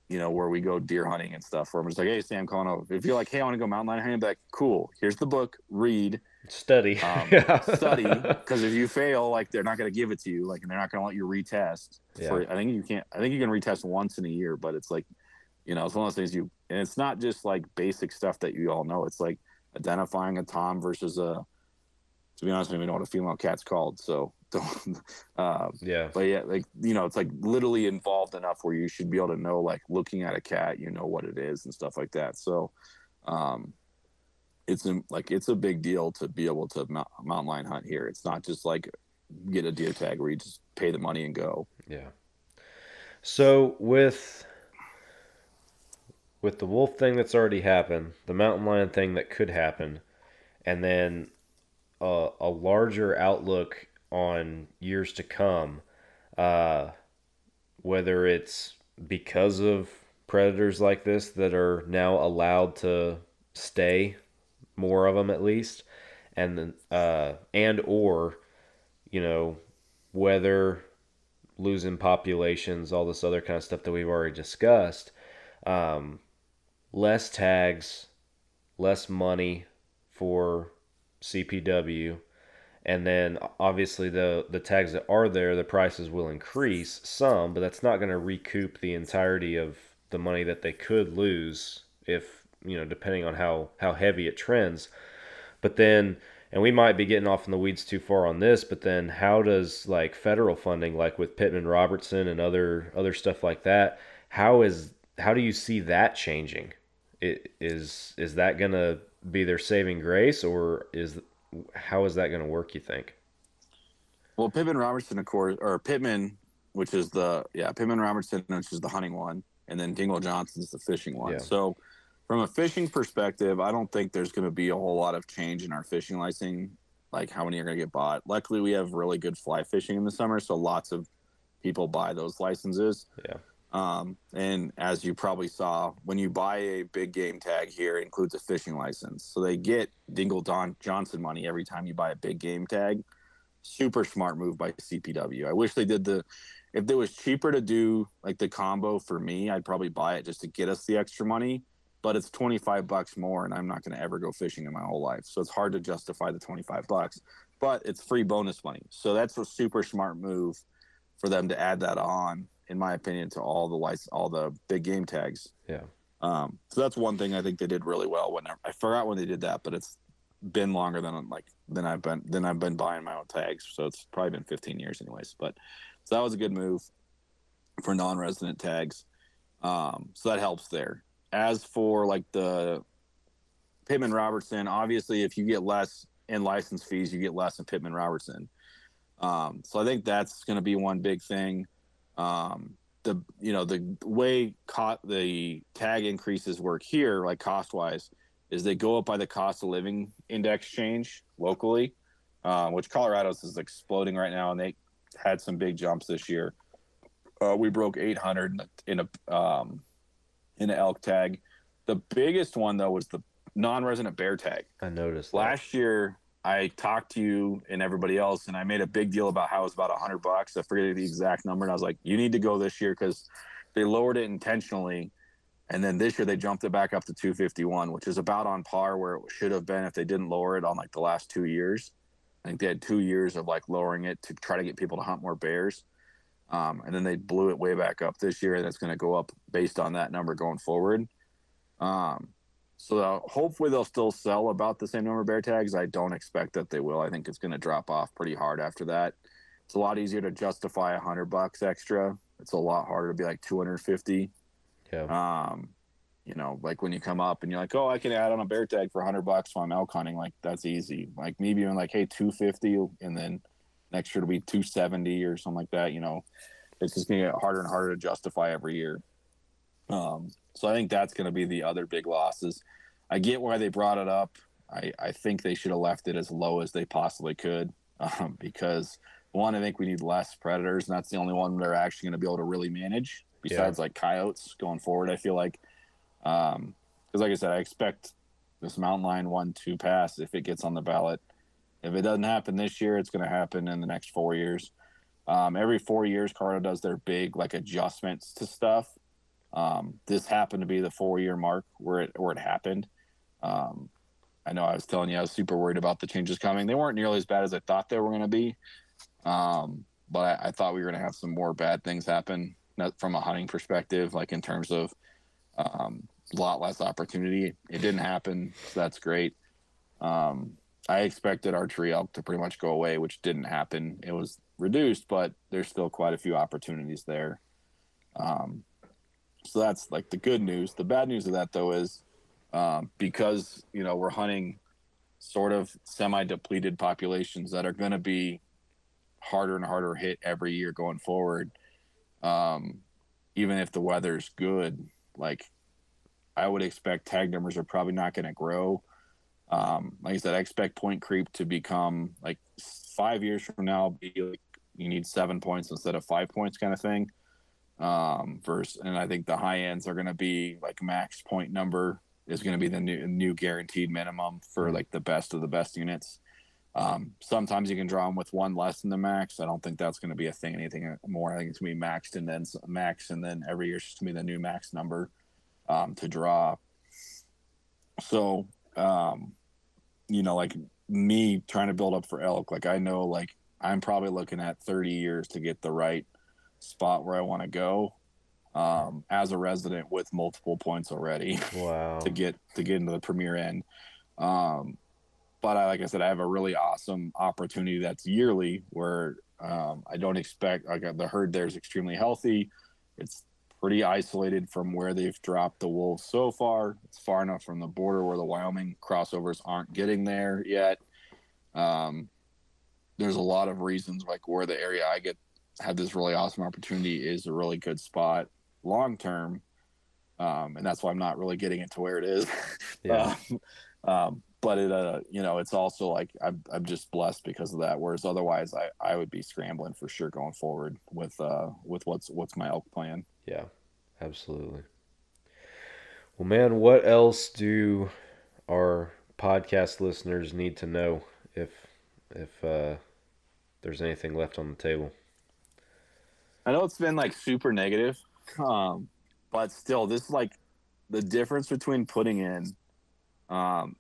where we go deer hunting and stuff, where I'm just like, hey, Sam, calling over. If you're like, hey, I want to go mountain lion hunting, I'd be like, cool, here's the book, read. Study. Study, because if you fail, like, they're not going to give it to you, like, and they're not going to let you retest. Yeah. I think you can retest once in a year, but it's like, it's one of those things and it's not just like basic stuff that you all know. It's like identifying a tom versus to be honest, I don't even know what a female cat's called. So don't, yeah. But yeah, like, it's like literally involved enough where you should be able to know, like looking at a cat, what it is and stuff like that. So, it's a big deal to be able to mountain lion hunt here. It's not just like get a deer tag where you just pay the money and go. Yeah. So with the wolf thing that's already happened, the mountain lion thing that could happen, and then a larger outlook on years to come, whether it's because of predators like this that are now allowed to stay, more of them at least, and then or weather, losing populations, all this other kind of stuff that we've already discussed. Less tags, less money for CPW, and then obviously the tags that are there, the prices will increase some, but that's not going to recoup the entirety of the money that they could lose if, depending on how heavy it trends. But then and we might be getting off in the weeds too far on this, but then how does like federal funding, like with Pittman Robertson and other stuff like that, how do you see that changing? Is that gonna be their saving grace, or how is that gonna work, you think? Well, Pittman Robertson, of course, or Pittman, Pittman Robertson, which is the hunting one, and then Dingle Johnson's the fishing one. Yeah. So, from a fishing perspective, I don't think there's going to be a whole lot of change in our fishing licensing, like how many are going to get bought. Luckily, we have really good fly fishing in the summer, so lots of people buy those licenses. Yeah. And as you probably saw, when you buy a big game tag here, it includes a fishing license. So they get Dingle Johnson money every time you buy a big game tag. Super smart move by CPW. I wish they did if it was cheaper to do like the combo for me, I'd probably buy it just to get us the extra money, but it's $25 more and I'm not going to ever go fishing in my whole life. So it's hard to justify the $25, but it's free bonus money. So that's a super smart move for them to add that on, in my opinion, to all the big game tags. Yeah. So that's one thing I think they did really well. I forgot when they did that, but it's been longer than I've been buying my own tags. So it's probably been 15 years anyways. But so that was a good move for non-resident tags. So that helps there. As for like the Pittman Robertson, obviously if you get less in license fees, you get less in Pittman Robertson. So I think that's going to be one big thing. The way the tag increases work here, like cost wise, is they go up by the cost of living index change locally, which Colorado's is exploding right now, and they had some big jumps this year. We broke 800 in an elk tag. The biggest one though was the non-resident bear tag. I noticed that. Last year I talked to you and everybody else, and I made a big deal about how it was about $100. I forget the exact number, and I was like, you need to go this year because they lowered it intentionally. And then this year they jumped it back up to 251, which is about on par where it should have been if they didn't lower it on like the last 2 years. I think they had 2 years of like lowering it to try to get people to hunt more bears. And then they blew it way back up this year, and that's going to go up based on that number going forward. So hopefully they'll still sell about the same number of bear tags. I don't expect that they will. I think it's going to drop off pretty hard after that. It's a lot easier to justify $100 extra. It's a lot harder to be like 250. Yeah. Like when you come up and you're like, oh, I can add on a bear tag for $100 while I'm elk hunting. Like that's easy. Like maybe even like, hey, 250, and then next year it'll be 270 or something like that. It's just gonna get harder and harder to justify every year. So I think that's going to be the other big losses. I get why they brought it up. I think they should have left it as low as they possibly could, because one, I think we need less predators, and that's the only one they're actually going to be able to really manage besides like coyotes going forward. I feel like, because like I said, I expect this mountain lion one to pass if it gets on the ballot. If it doesn't happen this year, it's going to happen in the next 4 years. Every 4 years, Colorado does their big like adjustments to stuff. This happened to be the 4-year mark where it happened. I know I was telling you I was super worried about the changes coming. They weren't nearly as bad as I thought they were going to be. But I thought we were going to have some more bad things happen, not from a hunting perspective, like in terms of a lot less opportunity. It didn't happen, so that's great. I expected archery elk to pretty much go away, which didn't happen. It was reduced, but there's still quite a few opportunities there. So that's like the good news. The bad news of that, though, is because, we're hunting sort of semi-depleted populations that are going to be harder and harder hit every year going forward. Even if the weather's good, like I would expect tag numbers are probably not going to grow. Like I said, I expect point creep to become like 5 years from now, be like you need 7 points instead of 5 points kind of thing. And I think the high ends are going to be like max point number is going to be the new guaranteed minimum for like the best of the best units. Sometimes you can draw them with one less than the max. I don't think that's going to be a thing. Anything more, I think it's going to be maxed and then max, and then every year it's just going to be the new max number to draw. So, like me trying to build up for elk, like I know like I'm probably looking at 30 years to get the right spot where I want to go as a resident with multiple points already. Wow. to get into the premier end. but like I said, I have a really awesome opportunity that's yearly where I don't expect, like, the herd there is extremely healthy. It's pretty isolated from where they've dropped the wolves so far. It's far enough from the border where the Wyoming crossovers aren't getting there yet. There's a lot of reasons, like where the area I had this really awesome opportunity is a really good spot long term. And that's why I'm not really getting it to where it is. Yeah. But it, it's also like I'm just blessed because of that. Whereas otherwise, I would be scrambling for sure going forward with what's my elk plan. Yeah, absolutely. Well, man, what else do our podcast listeners need to know if there's anything left on the table? I know it's been like super negative, but still, this is like the difference between putting in.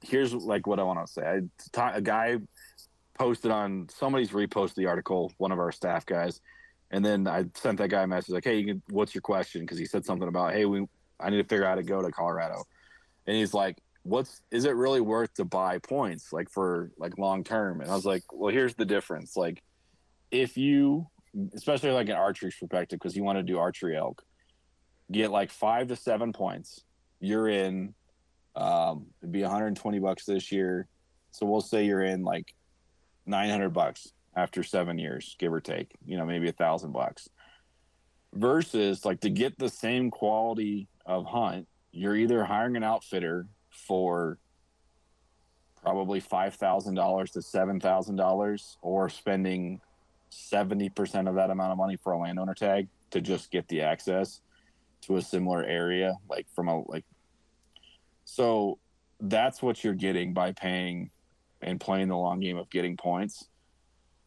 Here's like what I want to say. A guy posted on, somebody's reposted the article, one of our staff guys, and then I sent that guy a message like, "Hey, what's your question?" Because he said something about, "Hey, I need to figure out how to go to Colorado," and he's like, is it really worth to buy points like for like long term? And I was like, well, here's the difference. Like, if you, especially like an archery perspective, because you want to do archery elk, get like 5 to 7 points, you're in. It'd be $120 this year, so we'll say you're in like $900 after 7 years, give or take. Maybe $1,000. Versus like to get the same quality of hunt, you're either hiring an outfitter for probably $5,000 to $7,000, or spending 70% of that amount of money for a landowner tag to just get the access to a similar area, like from a like. So that's what you're getting by paying and playing the long game of getting points.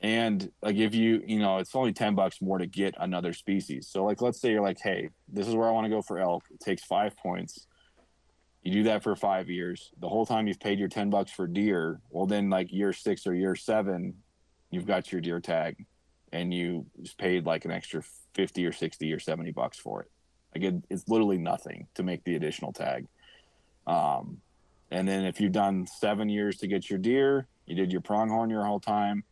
And like if it's only $10 more to get another species. So like let's say you're like, hey, this is where I want to go for elk. It takes 5 points. You do that for 5 years. The whole time you've paid your $10 for deer. Well, then like year 6 or year 7, you've got your deer tag, and you just paid like an extra 50 or 60 or $70 for it. Like it's literally nothing to make the additional tag. And then if you've done 7 years to get your deer, you did your pronghorn your whole time.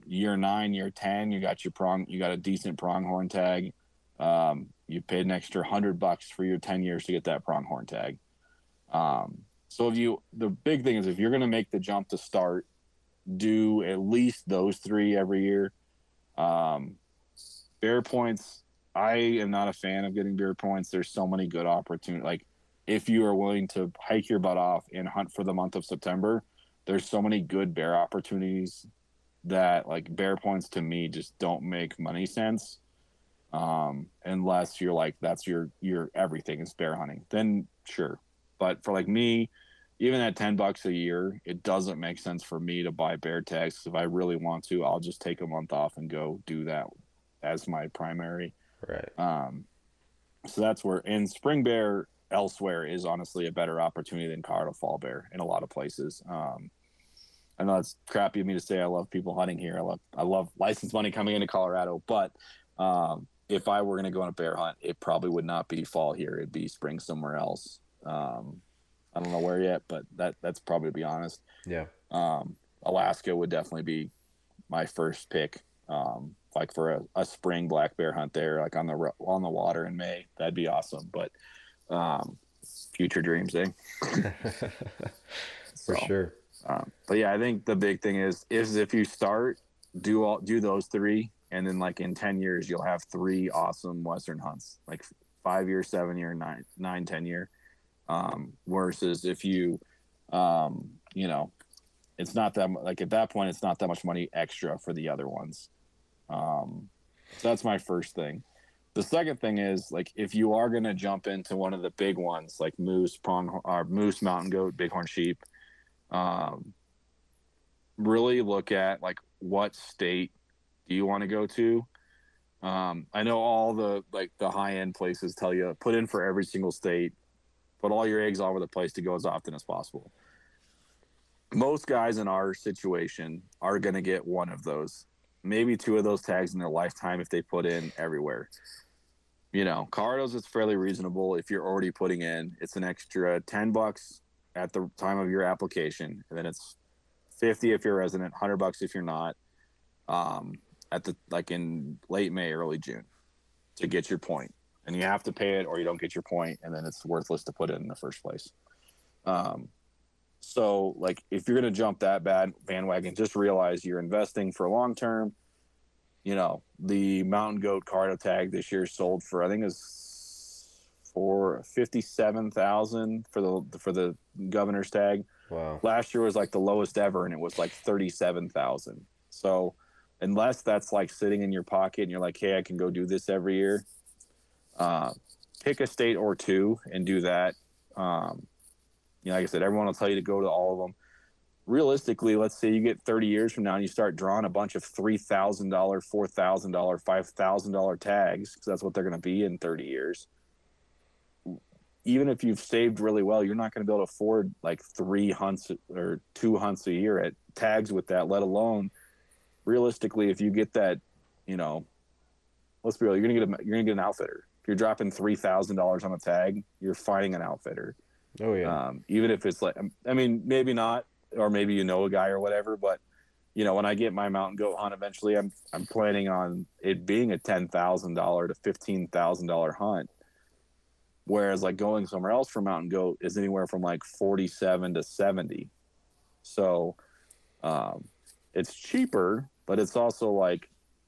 Year 9, year 10, you got a decent pronghorn tag. You paid an extra $100 for your 10 years to get that pronghorn tag. So the big thing is, if you're going to make the jump to start, do at least those 3 every year. Bear points, I am not a fan of getting bear points. There's so many good opportunities. Like, if you are willing to hike your butt off and hunt for the month of September, there's so many good bear opportunities that, like, bear points to me just don't make money sense. Unless you're like, that's your everything is bear hunting, then sure. But for like me, even at $10 a year, it doesn't make sense for me to buy bear tags. If I really want to, I'll just take a month off and go do that as my primary. Right. So that's where, and spring bear elsewhere is honestly a better opportunity than Colorado fall bear in a lot of places. I know it's crappy of me to say I love people hunting here. I love license money coming into Colorado, but if I were going to go on a bear hunt, it probably would not be fall here. It'd be spring somewhere else. I don't know where yet, but that's probably, to be honest. Yeah. Alaska would definitely be my first pick. Like for a spring black bear hunt there, like on the water in May, that'd be awesome. But future dreams, eh? For sure. But yeah, I think the big thing is if you start, do those 3, and then like in 10 years you'll have 3 awesome Western hunts, like 5 year, 7 year, 9, 10 year. Versus if you, it's not that, like, at that point, it's not that much money extra for the other ones. So that's my first thing. The second thing is, like, if you are going to jump into one of the big ones, like moose, mountain goat, bighorn sheep, really look at like what state do you want to go to. I know all the high end places tell you put in for every single state, put all your eggs all over the place to go as often as possible. Most guys in our situation are going to get one of those, maybe 2 of those tags in their lifetime if they put in everywhere. Colorado's is fairly reasonable. If you're already putting in, it's an extra $10 at the time of your application, and then it's $50 if you're a resident, $100 if you're not. At the in late May, early June, to get your point, and you have to pay it or you don't get your point, and then it's worthless to put it in the first place. So if you're gonna jump that bandwagon, just realize you're investing for long term. The mountain goat Cardo tag this year sold for, I think it was for $57,000 for the governor's tag. Wow. Last year was the lowest ever, and it was $37,000. So unless that's sitting in your pocket and you're hey, I can go do this every year, pick a state or two and do that. Like I said, everyone will tell you to go to all of them. Realistically, let's say you get 30 years from now and you start drawing a bunch of $3,000, $4,000, $5,000 tags, because that's what they're going to be in 30 years. Even if you've saved really well, you're not going to be able to afford 3 hunts or 2 hunts a year at tags with that, let alone realistically, if you get that, let's be real, you're going to get an outfitter. If you're dropping $3,000 on a tag, you're finding an outfitter. Oh yeah. Even if it's maybe not, or maybe a guy or whatever, but when I get my mountain goat hunt eventually, I'm planning on it being a $10,000 to $15,000 hunt. Whereas going somewhere else for mountain goat is anywhere from 47 to 70. So it's cheaper, but it's also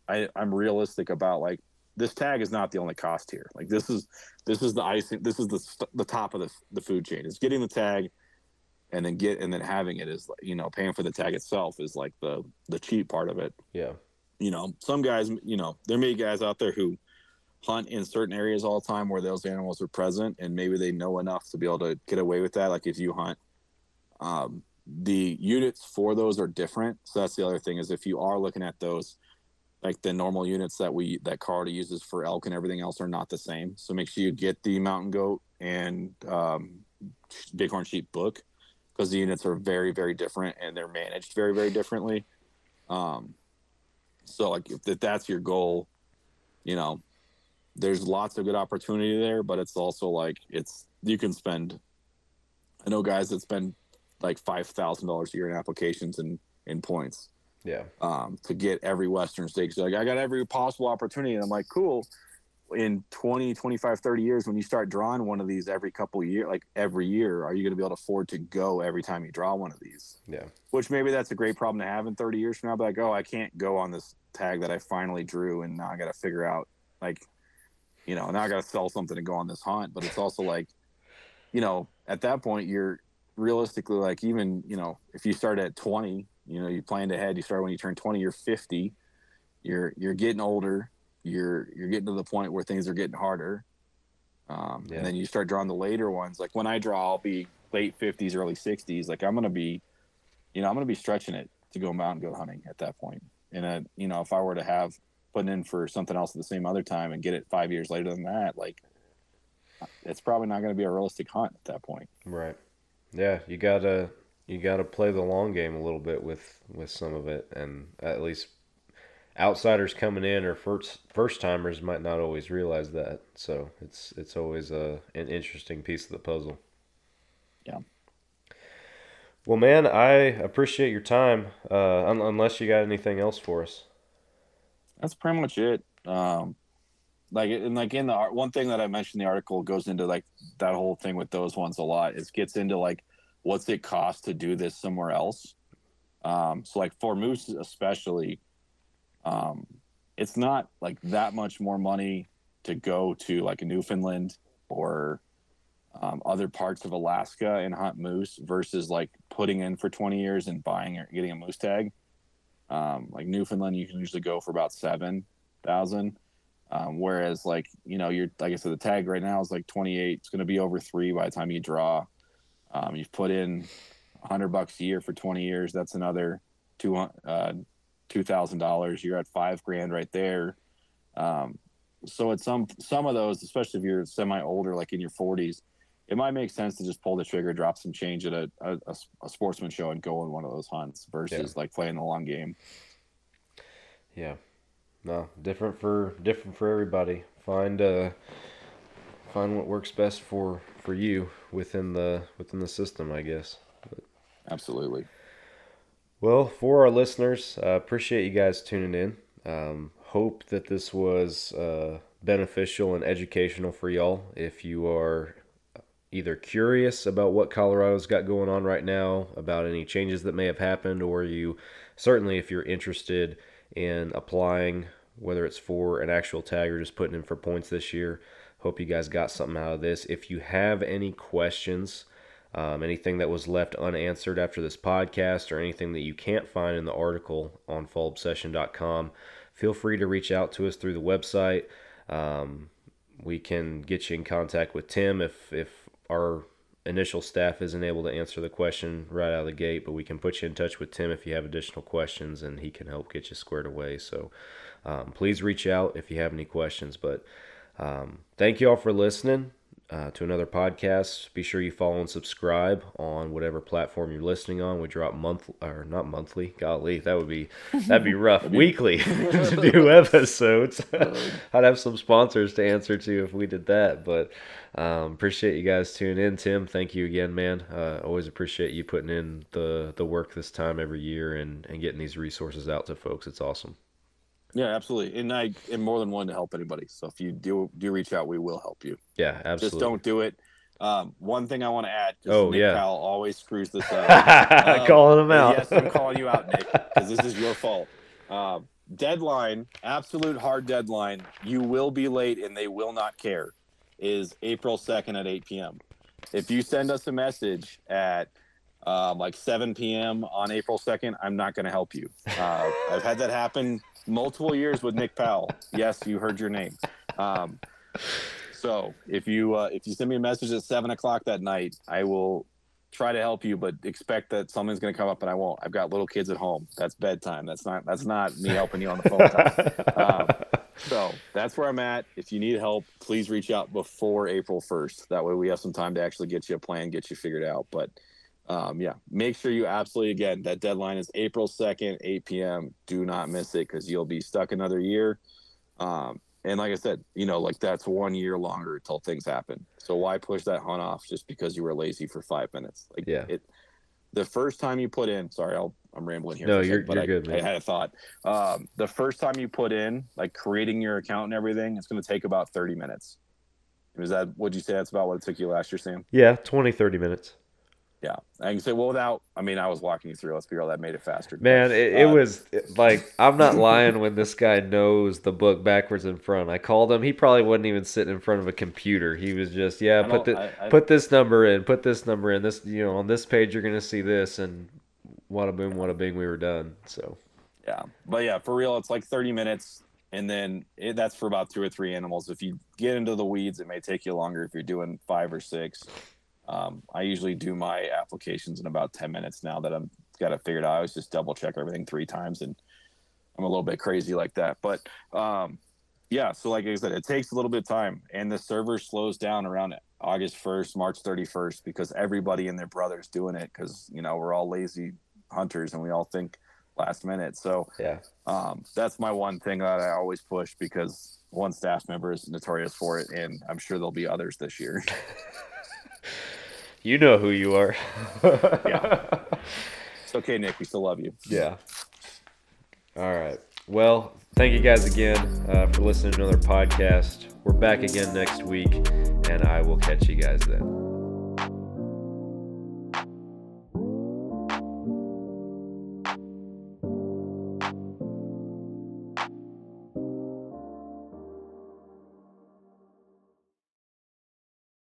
I'm realistic about this tag is not the only cost here. This is the icing. This is the top of the food chain. It's getting the tag, and then having it is paying for the tag itself is the cheap part of it. Yeah. Some guys, there may be guys out there who hunt in certain areas all the time where those animals are present, and maybe they know enough to be able to get away with that. If you hunt, the units for those are different. So that's the other thing, is if you are looking at those, the normal units that Cardo uses for elk and everything else are not the same. So make sure you get the mountain goat and bighorn sheep book, because the units are very, very different and they're managed very, very differently. So if that's your goal, there's lots of good opportunity there, but it's also you can spend, I know guys that spend $5,000 a year in applications and in points. Yeah. To get every Western state. So I got every possible opportunity. And I'm cool. In 20, 25, 30 years, when you start drawing one of these every couple of years, every year, are you going to be able to afford to go every time you draw one of these? Yeah. Which maybe that's a great problem to have in 30 years from now. But I can't go on this tag that I finally drew, and now I got to figure out, now I got to sell something to go on this hunt. But it's also at that point, you're realistically even, if you start at 20, you planned ahead, you start when you turn 20, you're 50, you're getting older, you're getting to the point where things are getting harder. And then you start drawing the later ones. When I draw, I'll be late 50s, early 60s. I'm going to be, I'm going to be stretching it to go mountain goat hunting at that point. And, if I were to have put in for something else at the same other time and get it 5 years later than that, it's probably not going to be a realistic hunt at that point. Right. Yeah. You gotta play the long game a little bit with some of it, and at least outsiders coming in or first timers might not always realize that. So it's always an interesting piece of the puzzle. Yeah. Well, man, I appreciate your time. Unless you got anything else for us. That's pretty much it. In the one thing that I mentioned in the article goes into that whole thing with those ones a lot. It gets into what's it cost to do this somewhere else. So for moose especially, it's not that much more money to go to a Newfoundland or other parts of Alaska and hunt moose versus putting in for 20 years and buying or getting a moose tag. Newfoundland, you can usually go for about $7,000. Whereas you're, like I said, the tag right now is 28. It's going to be over 3 by the time you draw. You've put in $100 a year for 20 years. That's another $2,000. You're at $5,000 right there. So at some of those, especially if you're semi older, in your 40s, it might make sense to just pull the trigger, drop some change at a sportsman show and go on one of those hunts versus playing the long game. Yeah. No, different for everybody. Find what works best for you within the system, I guess. But, absolutely. Well, for our listeners, appreciate you guys tuning in. Hope that this was beneficial and educational for y'all. If you are either curious about what Colorado's got going on right now, about any changes that may have happened, or you certainly, if you're interested in applying, whether it's for an actual tag or just putting in for points this year, hope you guys got something out of this. If you have any questions, anything that was left unanswered after this podcast, or anything that you can't find in the article on fallobsession.com, feel free to reach out to us through the website. We can get you in contact with Tim if our initial staff isn't able to answer the question right out of the gate, but we can put you in touch with Tim if you have additional questions, and he can help get you squared away. So please reach out if you have any questions. But thank you all for listening to another podcast. Be sure you follow and subscribe on whatever platform you're listening on. We drop not monthly. Golly, that'd be rough. Weekly new episodes. I'd have some sponsors to answer to if we did that. But appreciate you guys tuning in. Tim, thank you again, man. Always appreciate you putting in the work this time every year and getting these resources out to folks. It's awesome. Yeah, absolutely. And I am more than willing to help anybody. So if you do reach out, we will help you. Yeah, absolutely. Just don't do it. One thing I want to add, Nick Powell always screws this up. Calling him out. Yes, I'm calling you out, Nick, because this is your fault. Deadline, absolute hard deadline, you will be late and they will not care, is April 2nd at 8 p.m. If you send us a message at like 7 p.m. on April 2nd, I'm not going to help you. I've had that happen multiple years with Nick Powell. Yes, you heard your name. So if you send me a message at 7 o'clock that night, I will try to help you, but expect that something's going to come up and I won't. I've got little kids at home. That's bedtime. That's not me helping you on the phone time. So that's where I'm at. If you need help, please reach out before April 1st. That way we have some time to actually get you a plan, get you figured out. But make sure you absolutely, again, that deadline is April 2nd, 8 p.m. Do not miss it, because you'll be stuck another year. And like I said, that's 1 year longer till things happen. So why push that hunt off just because you were lazy for 5 minutes? The first time you put in, sorry, I'm rambling here. No, you're good, man. I had a thought. The first time you put in, like creating your account and everything, it's going to take about 30 minutes. Would you say that's about what it took you last year, Sam? Yeah, 20, 30 minutes. Yeah, I can say, I was walking you through. Let's be real, that made it faster. Man, it was like, I'm not lying when this guy knows the book backwards and front. I called him. He probably wasn't even sitting in front of a computer. He was just, put this number in, this, on this page you're going to see this, and wada boom, wada bing, we were done. So, yeah. But yeah, for real, it's like 30 minutes, and then that's for about 2 or 3 animals. If you get into the weeds, it may take you longer if you're doing 5 or 6. I usually do my applications in about 10 minutes now that I've got it figured out. I always just double check everything 3 times, and I'm a little bit crazy like that. But so like I said, it takes a little bit of time, and the server slows down around August 1st, March 31st, because everybody and their brother's doing it, because, we're all lazy hunters and we all think last minute. So that's my one thing that I always push, because one staff member is notorious for it, and I'm sure there'll be others this year. You know who you are. Yeah. It's okay, Nick. We still love you. Yeah. All right. Well, thank you guys again for listening to another podcast. We're back again next week, and I will catch you guys then.